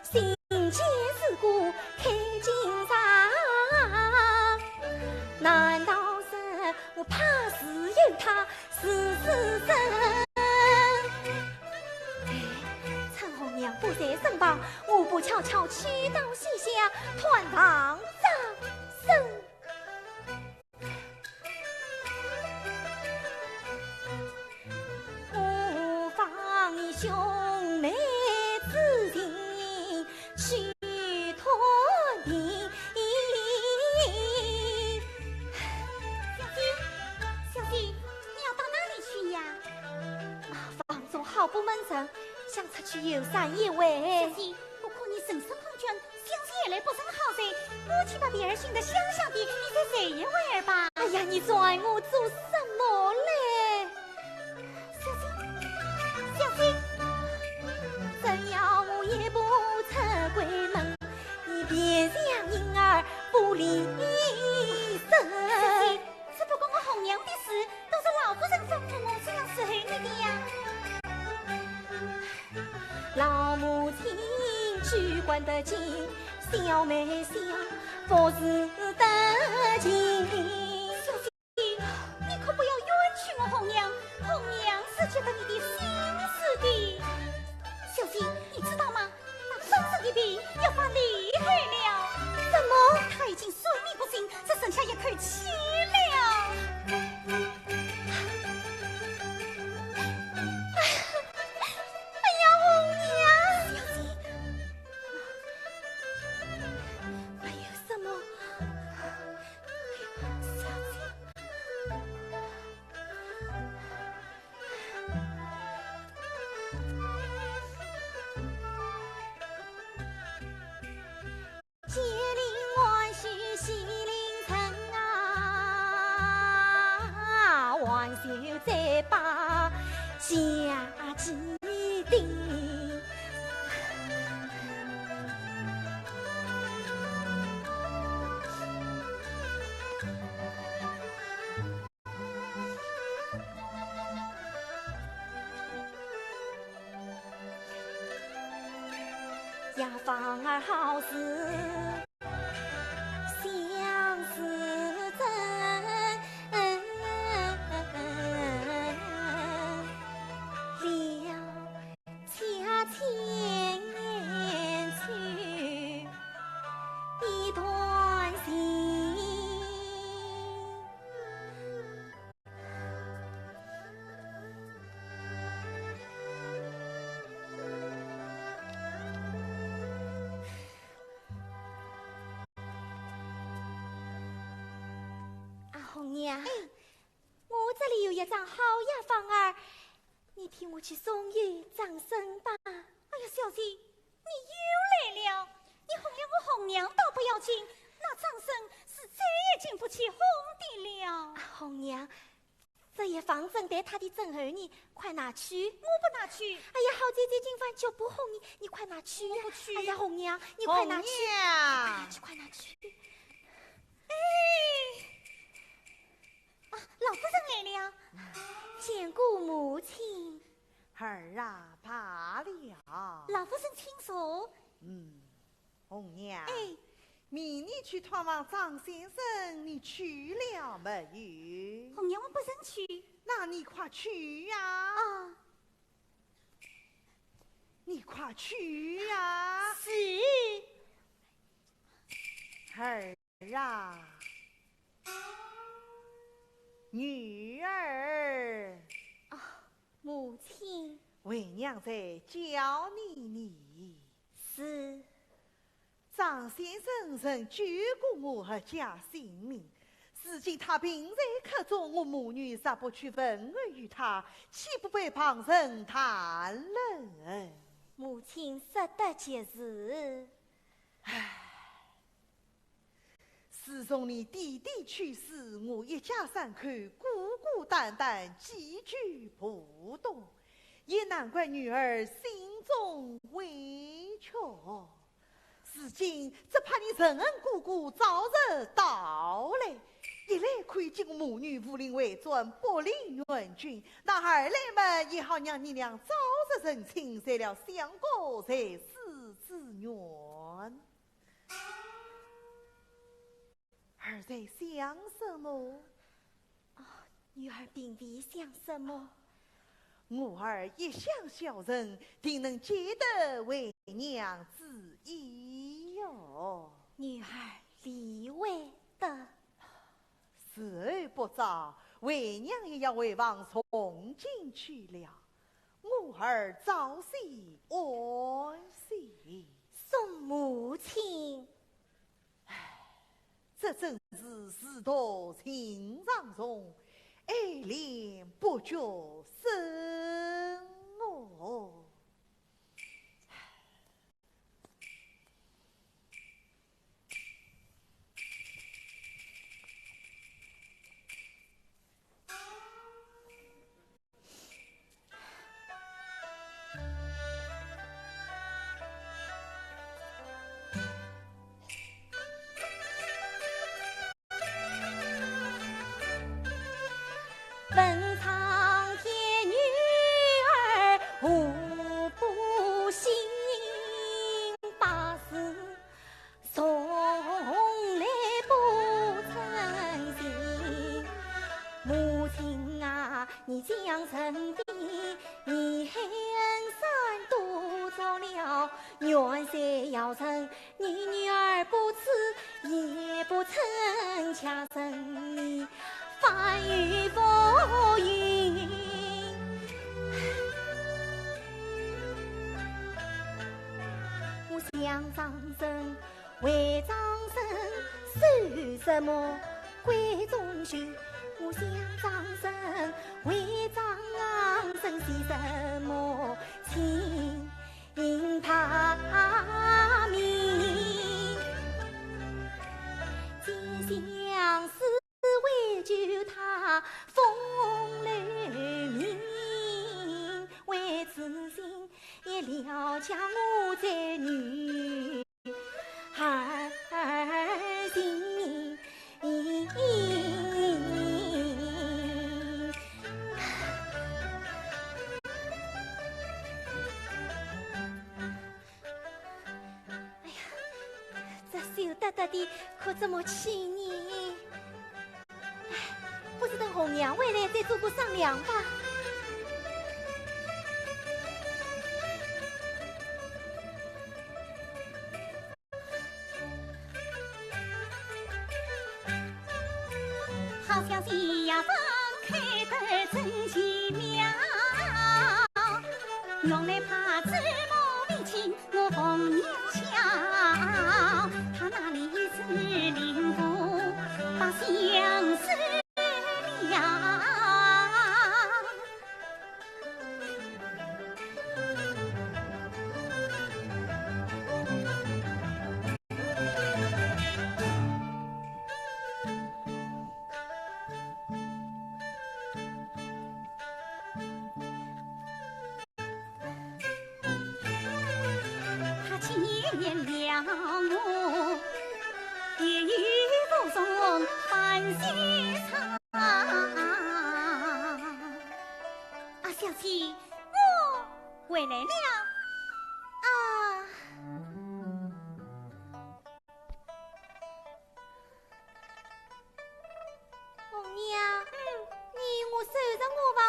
S3: 心间事故开金上，难道是我怕是有他是生？陈红娘不在身旁，我不悄悄去到西下团堂掌声。我放你兄妹之情去团平。
S2: 小姐，你要到哪里去呀？
S3: 房中好不闷声，想出去游山野外。
S2: 小姐，我看你神色困倦，想起夜来不甚好噻。我去把别人寻得香香的，你再睡一会儿吧。
S3: 哎呀，你拽我做什么嘞？
S2: 小姐，
S3: 真要我一步出闺门，你便像婴儿不离身。
S2: 只不过我红娘的事都是老夫人吩咐我这样伺候你的呀。
S3: 老母亲举管得紧，小妹想服侍得紧。
S2: 小姐，你可不要冤屈我红娘，红娘是觉得你的心思的。小姐，你知道吗？那真实的病要发厉害了。
S3: 什么？
S2: 他已经睡眠不醒，只剩下一口气了。
S3: 哎呀，红娘！
S2: 小姐，
S3: 还有什么？
S2: 小姐。
S3: 千里万绪系凌晨啊，挽袖再把家计定。呀，芳儿好似相思针，了恰千年去一团心。红娘，我这里有一张好雅房儿，你替我去送与张生吧。
S2: 哎呀，小姐，你又来了！你哄了我红娘倒不要紧，那张生是再也经不起哄的了。
S3: 红娘，这一房正待他的正儿你，快拿去！
S2: 我不拿去。
S3: 哎呀，好姐姐今晚就不哄你，你快拿去呀！
S2: 我不去。
S3: 哎呀，红娘，你快拿去！快拿去！
S2: 哎，啊，老夫人来了，
S3: 见过母亲。
S5: 儿啊，罢了。
S2: 老夫人请坐。
S5: 红娘。
S2: 哎，
S5: 明日去探望张先生，你去了没有？
S2: 红娘我不认去。
S5: 那你快去呀！
S2: 啊，
S5: 你快去呀！
S2: 是。
S5: 儿啊，女儿。
S3: 母亲，
S5: 为娘在教你。
S3: 是。
S5: 张先生曾救过我和家性命，如今他病在客中，我母女实不去问安于他，岂不被旁人谈论？
S3: 母亲说得极是。
S5: 自从你弟弟去世，我一家三口孤孤单单，寄居不动，也难怪女儿心中委屈。如今只怕你仁恩姑姑早日到来，一来可以进我母女武林为尊，不离援军；那二来嘛，也好让你俩早日成亲，结了相隔在世之缘。儿在想什么？
S3: 女儿并未想什么。
S5: 我儿一向孝顺，定能结得为娘之意哟。
S3: 女儿理会的。
S5: 时候不早，为娘也要回房从进去了。我儿早些安息。
S3: 送母亲。
S5: 这真是事到情长中，爱怜不觉生哦。
S3: 问苍天女儿无不心，把事从来不曾心。母亲啊，你将身边，你黑恩山都做了，元帅要成，你女儿不辞，也不曾恰生你。翻雨覆云，我想张生为张生受什么贵重羞？我想张生为张生献什么情怕命？今相思。为救他风流名，为此心也了将我在女儿心。哎呀，这羞答答的可这么气你？不是等红娘回来再做个商量吧。
S2: 好像夕阳放开得真奇妙，原来怕芝麻为情我红娘巧，他那里是灵符把相思见了我，夜雨不送伴西长。啊，小姐，我回来了。
S3: 啊，红娘，你我守着我吧，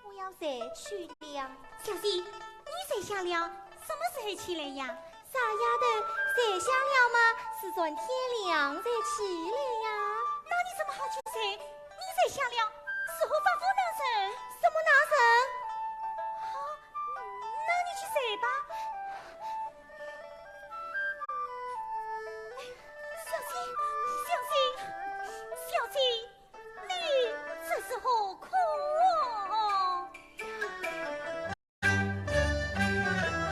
S3: 我要回去了。
S2: 小姐，你谁下了？什么时候起来呀？
S3: 傻丫头，才想了吗？是昨天亮才起来呀。
S2: 那你怎么好去睡？你才下了，是何发夫能神？
S3: 什么男神？
S2: 好，那你去睡吧。小姐，小姐，小姐，你这是何苦？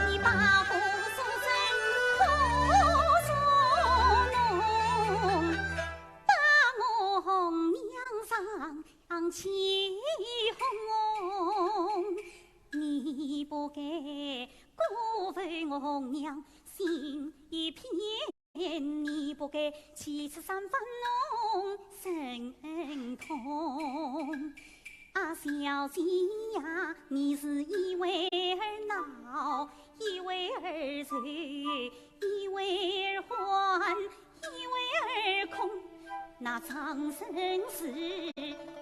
S2: 你把苦诉声苦诉浓，把我红娘上起红，你不该辜负我红娘心一片，你不该气出三分浓心痛。啊，小姐呀，你是一为儿恼，一为儿愁，一为儿欢，一为儿空。那长生事，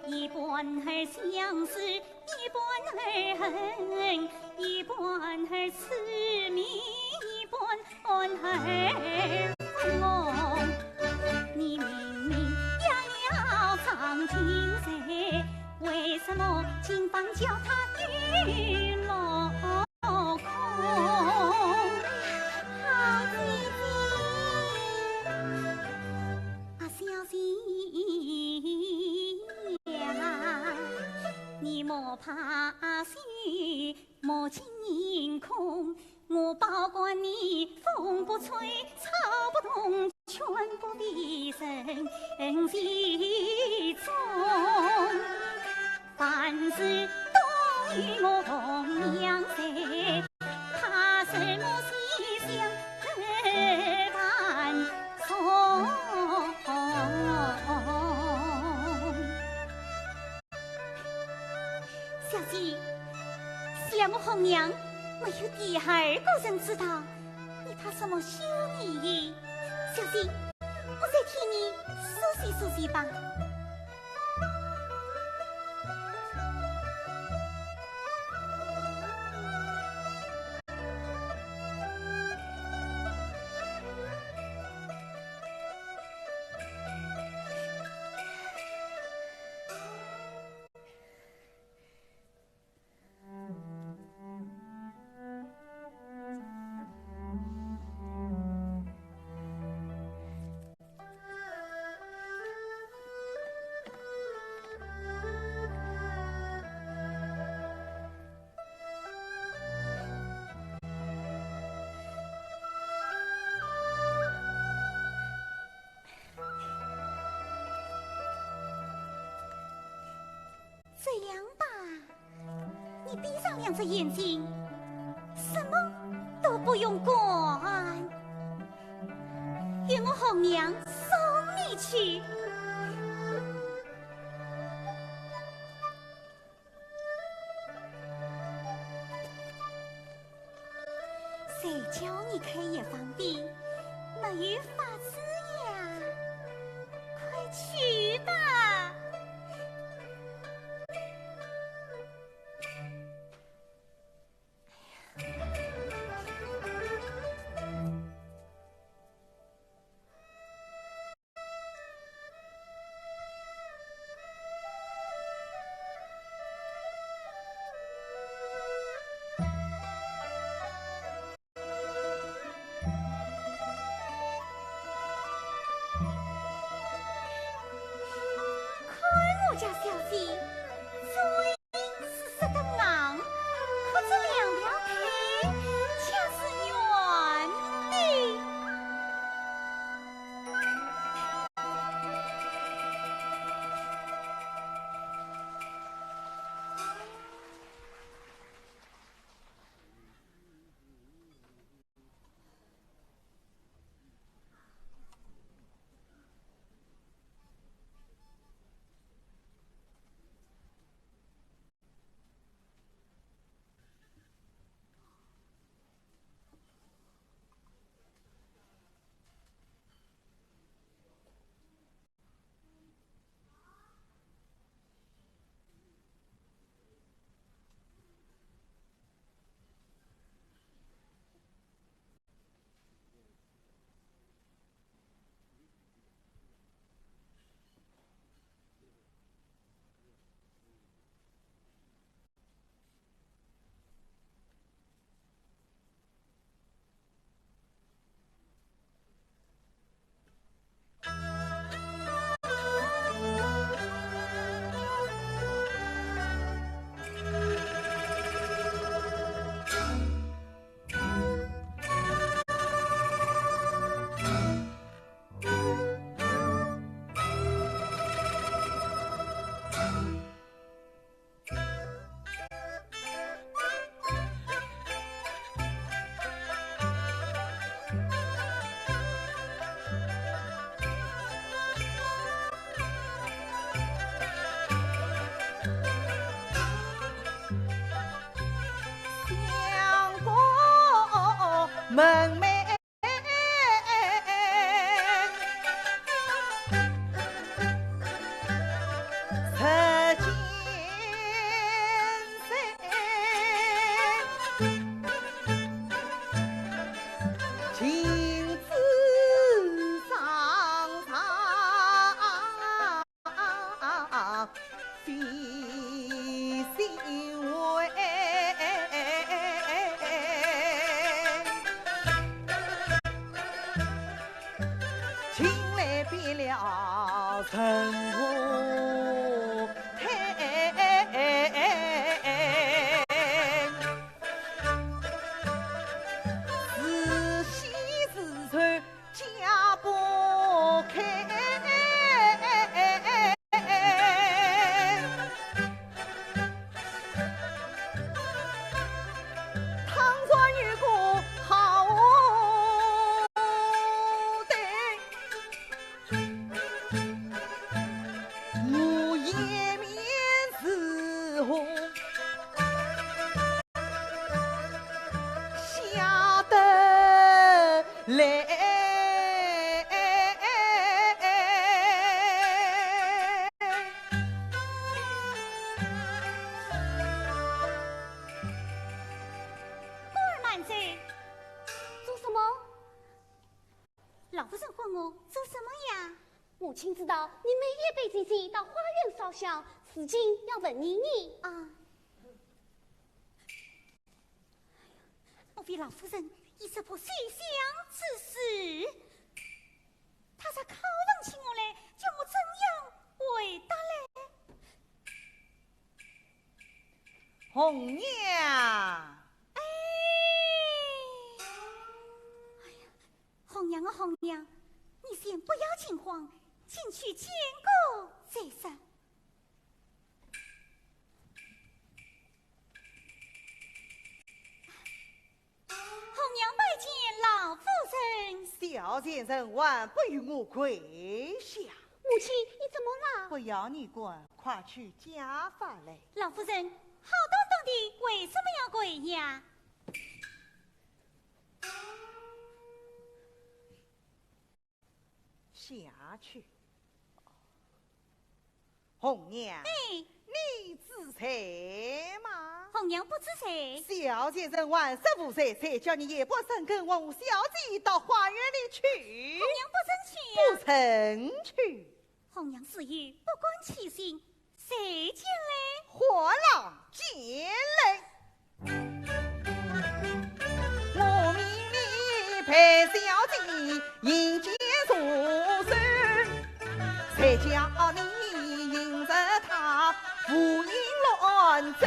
S2: 一半儿相思，一半儿恨，一半儿痴迷，一半儿疯。你明明要唱情谁？为什么今晚叫他与落空？
S3: 好姐姐，
S2: 啊，小姐呀，你莫怕心，莫惊恐，我保管你风不吹，草不动，全部的身体中。凡事都与我红娘在，怕什么西厢伴送？小姐，想我红娘没有第二个人知道，你怕什么羞你？小姐，我再替你梳洗梳洗吧。这样吧，你闭上两只眼睛，什么都不用管，愿我红娘送你去。谁叫你开业方便，没有法子呀？快去吧。我家小姐，竹林是色的昂，可这两条腿恰是圆的。
S5: 门楣。
S3: 母亲知道你每夜背姐姐到花园烧香，此经要问你
S2: 啊。莫非老夫人已识破水乡之事？他才拷问起我来，叫我怎样回答嘞？
S5: 红娘，
S2: 红娘啊红娘，你先不要惊慌，请去见过再说。红娘拜见老夫人。
S5: 小先生万不与我跪下。
S3: 母亲，你怎么了？
S5: 不要你管，快去家法来。
S2: 老夫人，好端端的为什么要跪呀？
S5: 下去。红娘，你知财吗？
S2: 红娘不知财。
S5: 小先生万15岁才叫你也不生跟我小姐到花园里去。
S2: 红娘不曾去呀。
S5: 不曾去。
S2: 红娘自幼不管其行，谁见来？
S5: 火狼见来。我命你陪小姐迎接祖孙，才叫你迎着他福音乱走。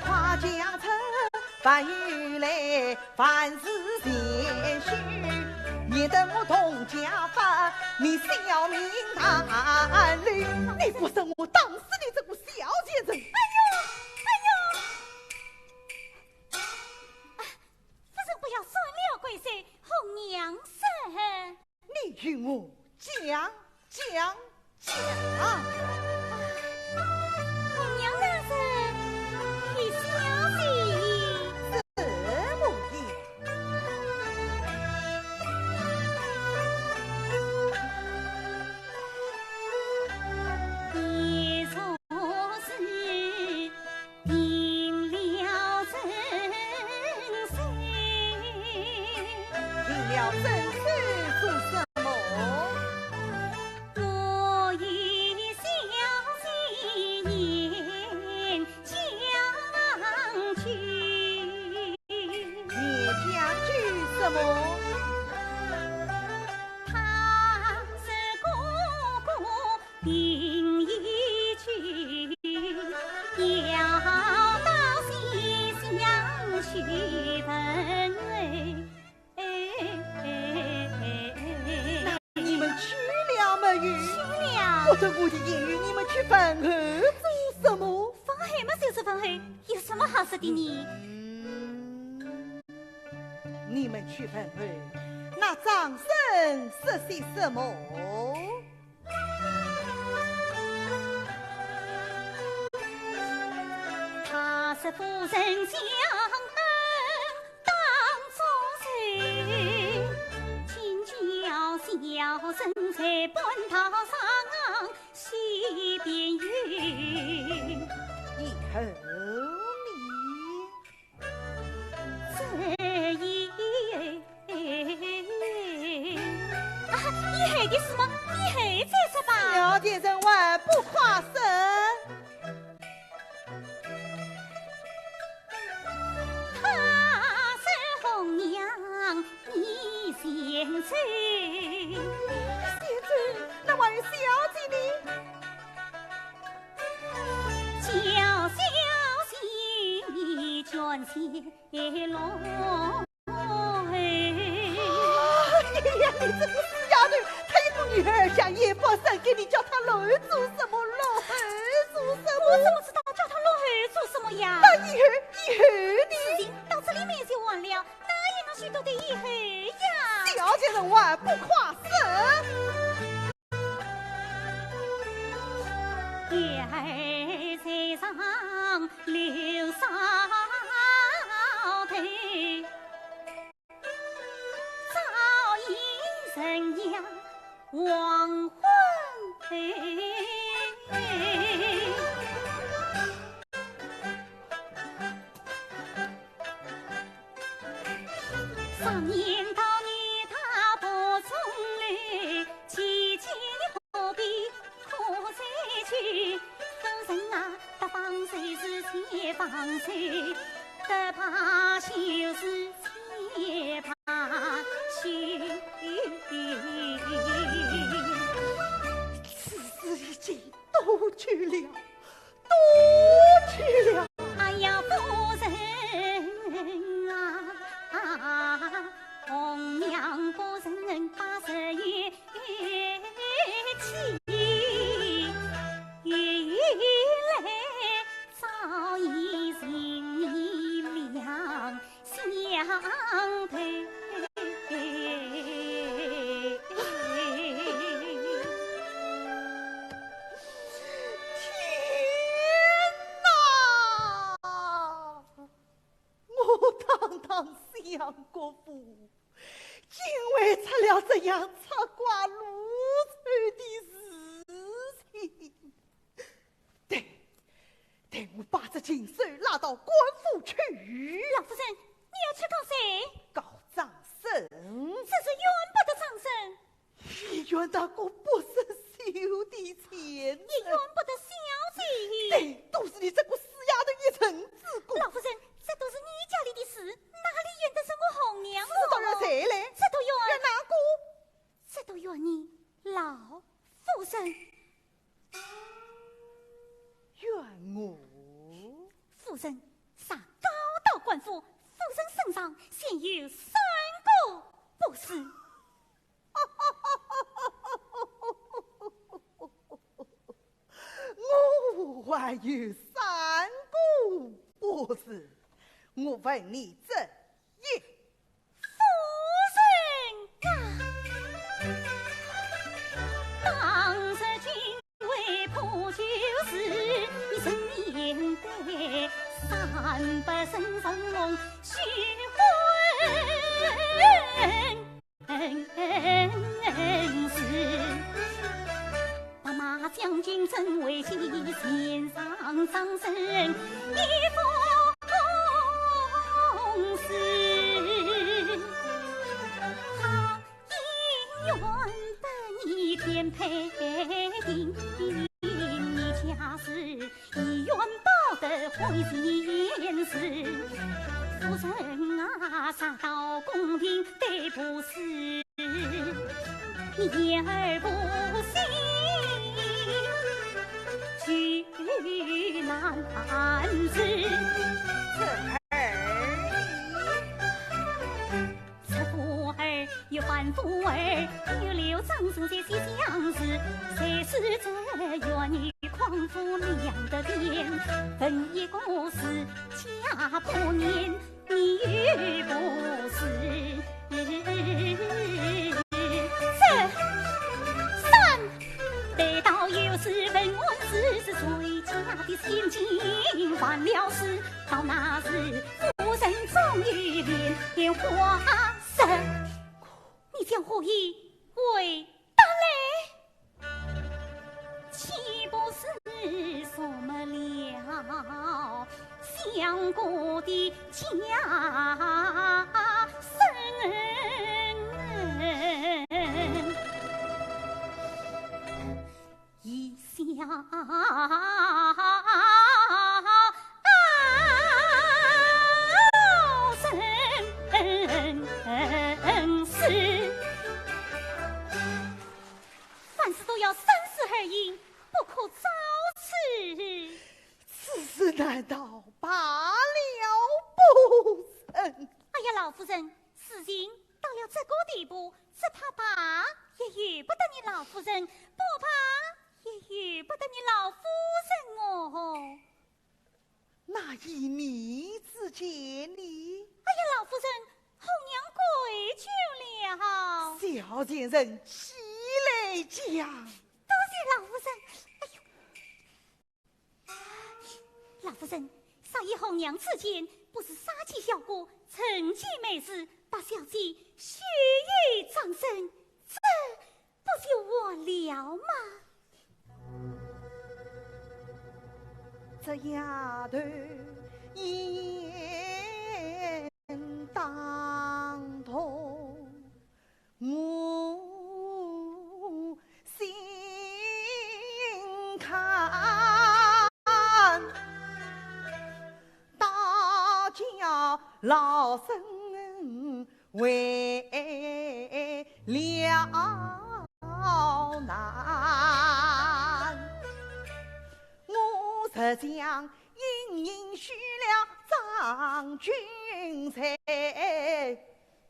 S5: 跨江城翻雨来，凡事谦虚。免得我同家法，你小命难留。你不生我当死你这个小贱人！
S2: 夫人不要算了贵妃，红娘生。
S5: 你与我讲。
S2: 红娘那是替小姐。
S5: 怎么也？
S2: 你错事定了真心，
S5: 定了真心做什么？
S2: 我与小姐言将去。
S5: 你讲句什么？
S2: 他是哥哥定已去，要到西厢去分位。
S5: 你们去了没有？
S2: 去了。
S5: 我的我的言语，你们去饭后做什么？
S2: 饭后嘛就是饭后，有什么好说的呢？
S5: 你们去饭后，那张生说些什么？
S2: 他是夫人将门当作
S5: 呀，你这个死丫头，她一个女儿家也不生给你，叫她老儿做什么？老儿做什么？
S2: 我怎么知道叫她老儿做什么呀？
S5: 那以后的
S2: 事情到这里面就完了，哪有那许多的以后呀？
S5: 小姐人话不夸生。
S2: 叶儿在上留梢头，早已人呀黄昏后。上年到年他不从来，期间你何必可再去？夫人啊，得放手是且放手，得怕就是且怕羞。
S5: 此事已经都去了，都去了。
S2: 哎呀，夫人啊，红娘夫人80月起，原来早已情两相投。
S5: 杨国父，竟为出了这样插瓜露水的事情，待我把这金手拉到官府去。
S2: 老夫人，你要去告谁？
S5: 告张生。
S2: 这是冤不得张生，
S5: 也冤那个不识羞的钱，
S2: 也冤不得小姐。
S5: 对，都是你这个死丫头一层之过。
S2: 老夫人，这都是你家里的事，哪里怨得是我红娘？
S5: 这都怨谁嘞？
S2: 这都怨
S5: 怨哪个？
S2: 这都怨你老夫人。
S5: 怨我？
S2: 夫人上高道官府，夫人身上现有3个不是。
S5: 我还有3个不是，我问你这一。
S2: 夫人啊，当日君为破旧事，你曾面对300身上梦虚婚事。大马将军真为其献上掌声，一封诗，好姻缘得你天配定，你家是一元报得会前事。夫人啊，杀到宫廷得不是，你儿不信。举难事，此妇儿有范妇儿，有留张生这些相事，才是这冤女狂妇两个点，分一个是家不念，你与不是。得到有时问问是谁家的千金换了事，到那时夫人终于莲花色，你将何以为得来？岂不是说么了相国的家生？一笑生事，凡事都要三思而行，不可早此。
S5: 此事难道罢了不
S2: 事情到了这个地步，只怕爸也遇不得你老夫人，不怕也遇不得你老夫人哦。
S5: 那以你之见呢？
S2: 哎呀，老夫人，红娘跪求了。
S5: 小贱人起来讲。
S2: 多谢老夫人。哎呦，老夫人，少爷红娘此前不是杀气小姑，趁机美事，把小姐血雨葬身，这不就我了吗？
S5: 这丫头言当头，我心看，大家老身为了难。我实想应许了张君才，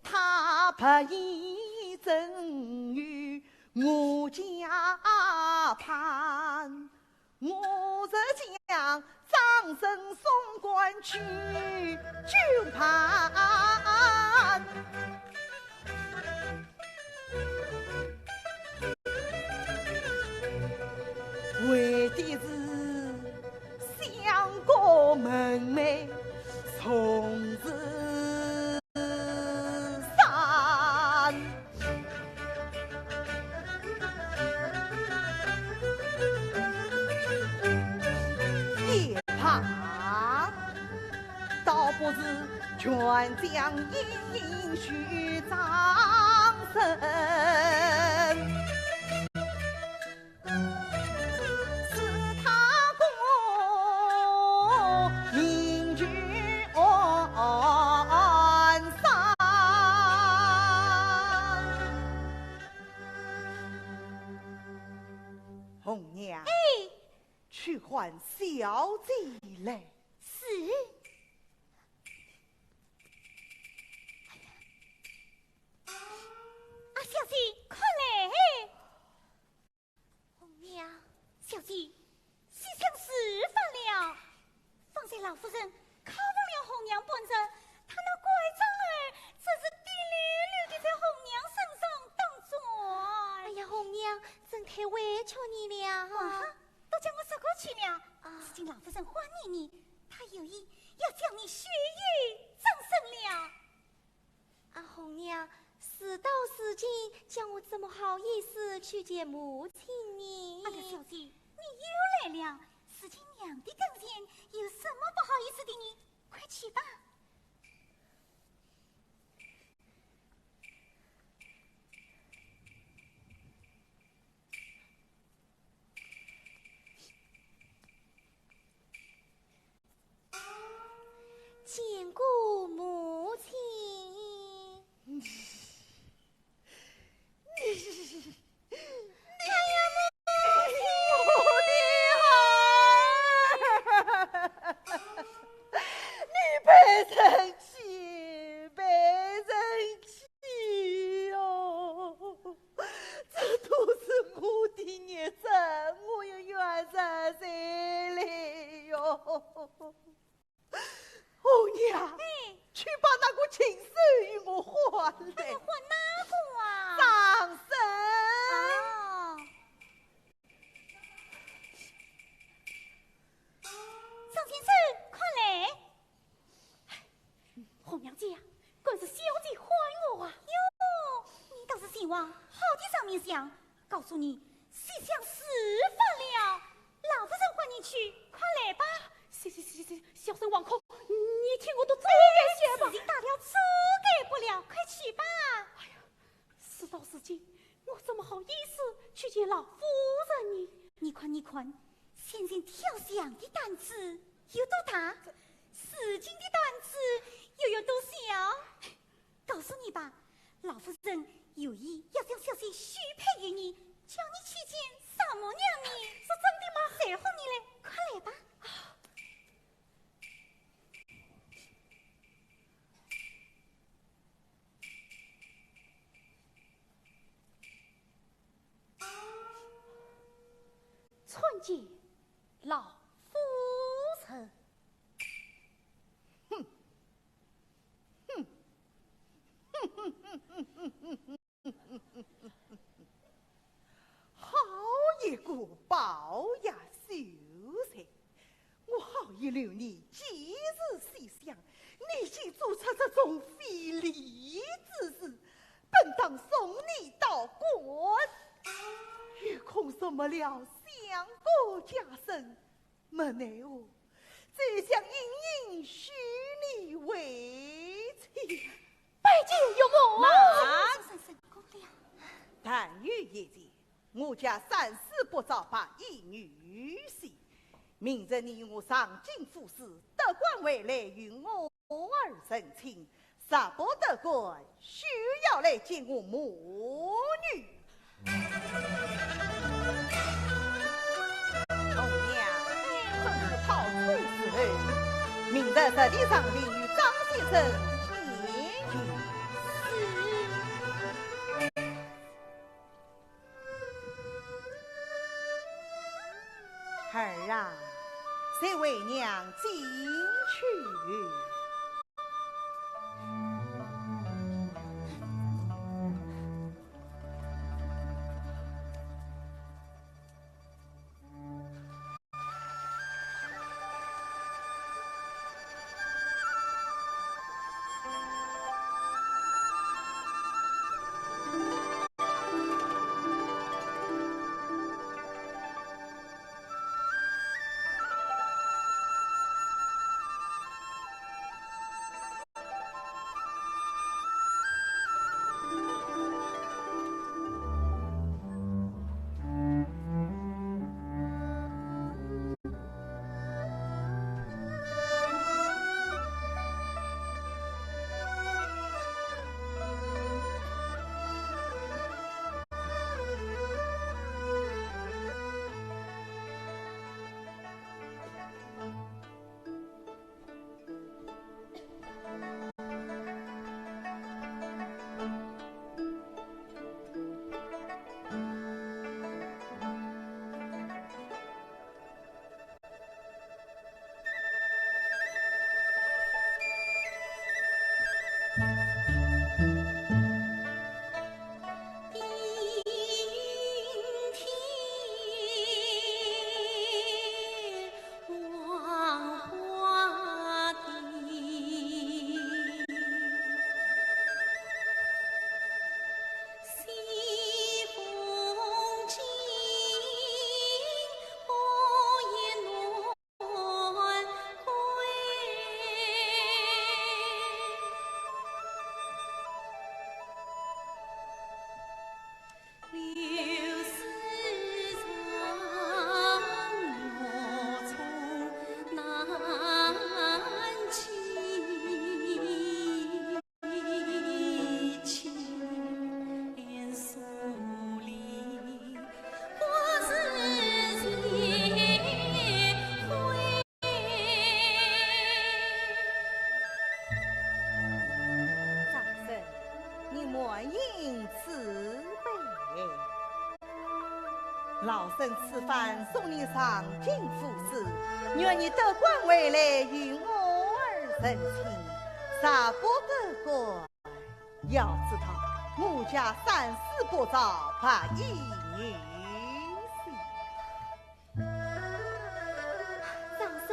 S5: 他不依赠与我家盼。我实想张生送官去就盼。为的是相国门楣从此散，也怕倒不是全将应许张生。红娘，去唤小姐来。
S2: 是。啊，小姐，快来！红娘，小姐，西厢事发了。方才老夫人拷问了红娘本人，她那拐杖儿这是滴溜溜的在红娘身上当转。
S3: 哎呀，红娘，真太委屈你了。
S2: 都叫我说过去了。如今老夫人欢迎你，她有意要将你血雨葬身了。
S3: 啊，红娘，事到如今，叫我怎么好意思去见母亲呢？
S2: 哎呀，小姐，你又来了。事情娘的跟前，有什么不好意思的呢？快去吧。
S3: 见过母亲。
S5: 红娘，去把那个情书与我还来。
S2: 还哪个啊？
S5: 张生。
S2: 张先生，快来！
S1: 红娘姐，果是小姐还我啊！
S2: 哟，你倒是希望好的上面想，告诉你，西厢事发了，老夫人唤你去，快来吧！
S1: 行，小生王后，你听我都早该些吧。
S2: 事情大了，早改不了，快去吧！
S1: 哎呀，事到如今，我怎么好意思去见老夫人呢？
S2: 你看，先前跳响的胆子有多大，使劲的胆子又有多小？告诉你吧，老夫人有意要将小姐许配于你，叫你去见萨摩娘呢。是真的吗？谁哄你嘞？快来吧！
S1: 见老夫人。
S5: 好一个龅牙秀才！我好一留你今日细想，你竟做出这种非礼之事，本当送你到国。欲恐什么了相国家身，没奈何，只想隐隐许你为妻。
S1: 拜见有我。
S5: 但欲一见，我家三思不早把一女婿。明日你我上京赴试，得官回来与我儿成亲，杀不得官，需要来见我母女。红娘，吩咐逃出之后，明日实地上令与张先生见面。儿啊，随为娘进去。老身此番送你上京赴试，愿你得官回来与我儿成亲，杀不得官。要知道，我家三思不早，把一女婿。
S3: 长孙，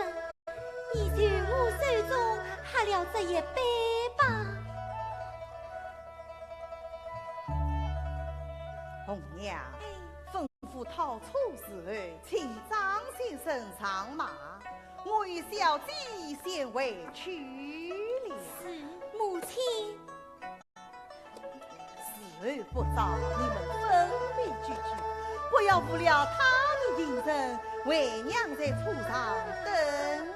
S3: 你在我手中还了这一杯吧。
S5: 红娘。吩咐逃出时候，请张先生上马，我与小姐先回去了。
S3: 是母亲。
S5: 时候不早，你们分别聚聚，不要误了他的行程，为娘在车上等你。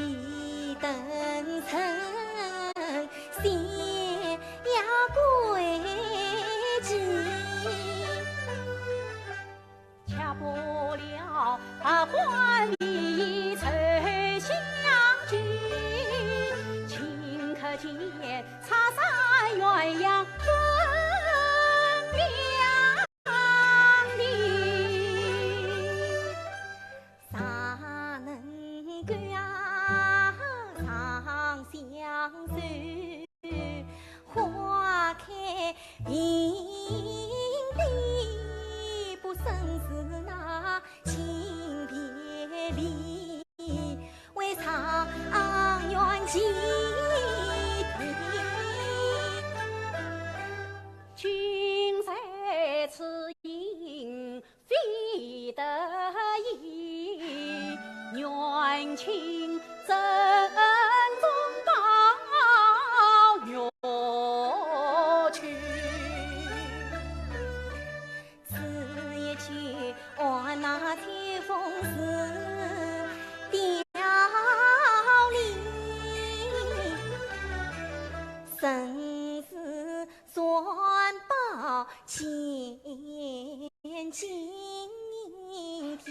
S3: 一等称，先要归期。
S2: 恰不了欢喜才相聚，顷刻间擦山鸳鸯分两地。
S3: 啥能管长相守，花开并蒂，不胜是那情别离，为长远寄
S2: 君在此应非得已，愿请正中报约去。
S3: 此一去，我那天风是凋零，生死算报千金天。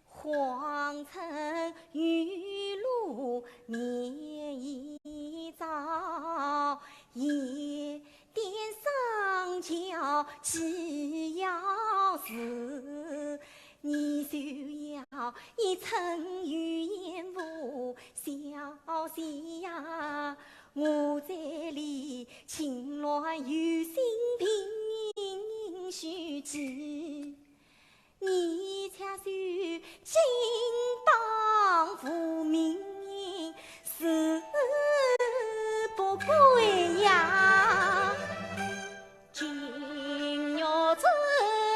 S3: 荒尘雨露绵一遭，夜点上桥岂要死？你就要一尘语言无消息呀！我这里情乱有心凭须知。你恰说金榜复名，死不归呀！
S2: 今日子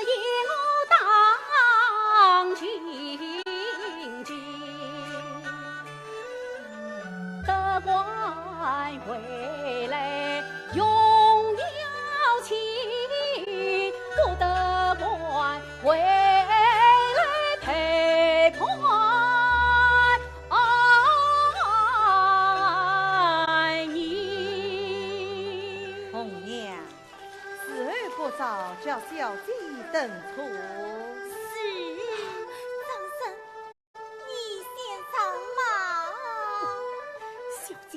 S2: 一路当进京，得官回来用了情，不得官回来陪伴你。
S5: 红娘，时候不早，叫小姐等错。
S3: 是，张生，你先上马。
S1: 小姐，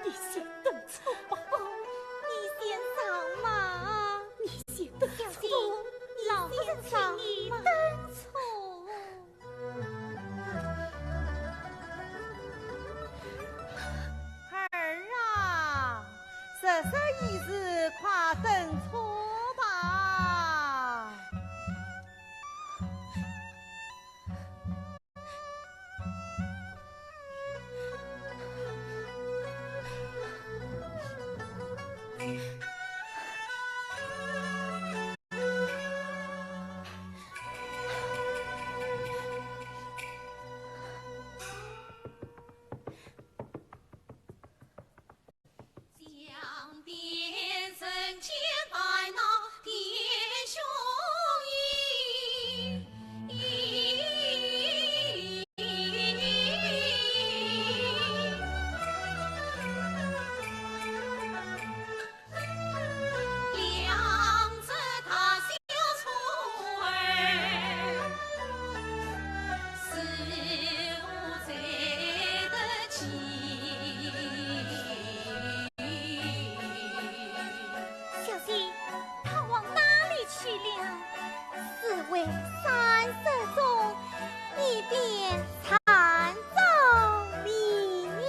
S1: 你先等错吧。
S3: 你先上马。
S1: 你先等
S3: 小姐
S1: 错。，
S3: 老夫人请你等错。
S5: 儿啊，11时，快等错吧。
S2: 江边人间烦恼弟兄两子他修出儿，似无罪的情。
S3: 小姐，他往哪里去了？四位30中，一边惨遭黎明。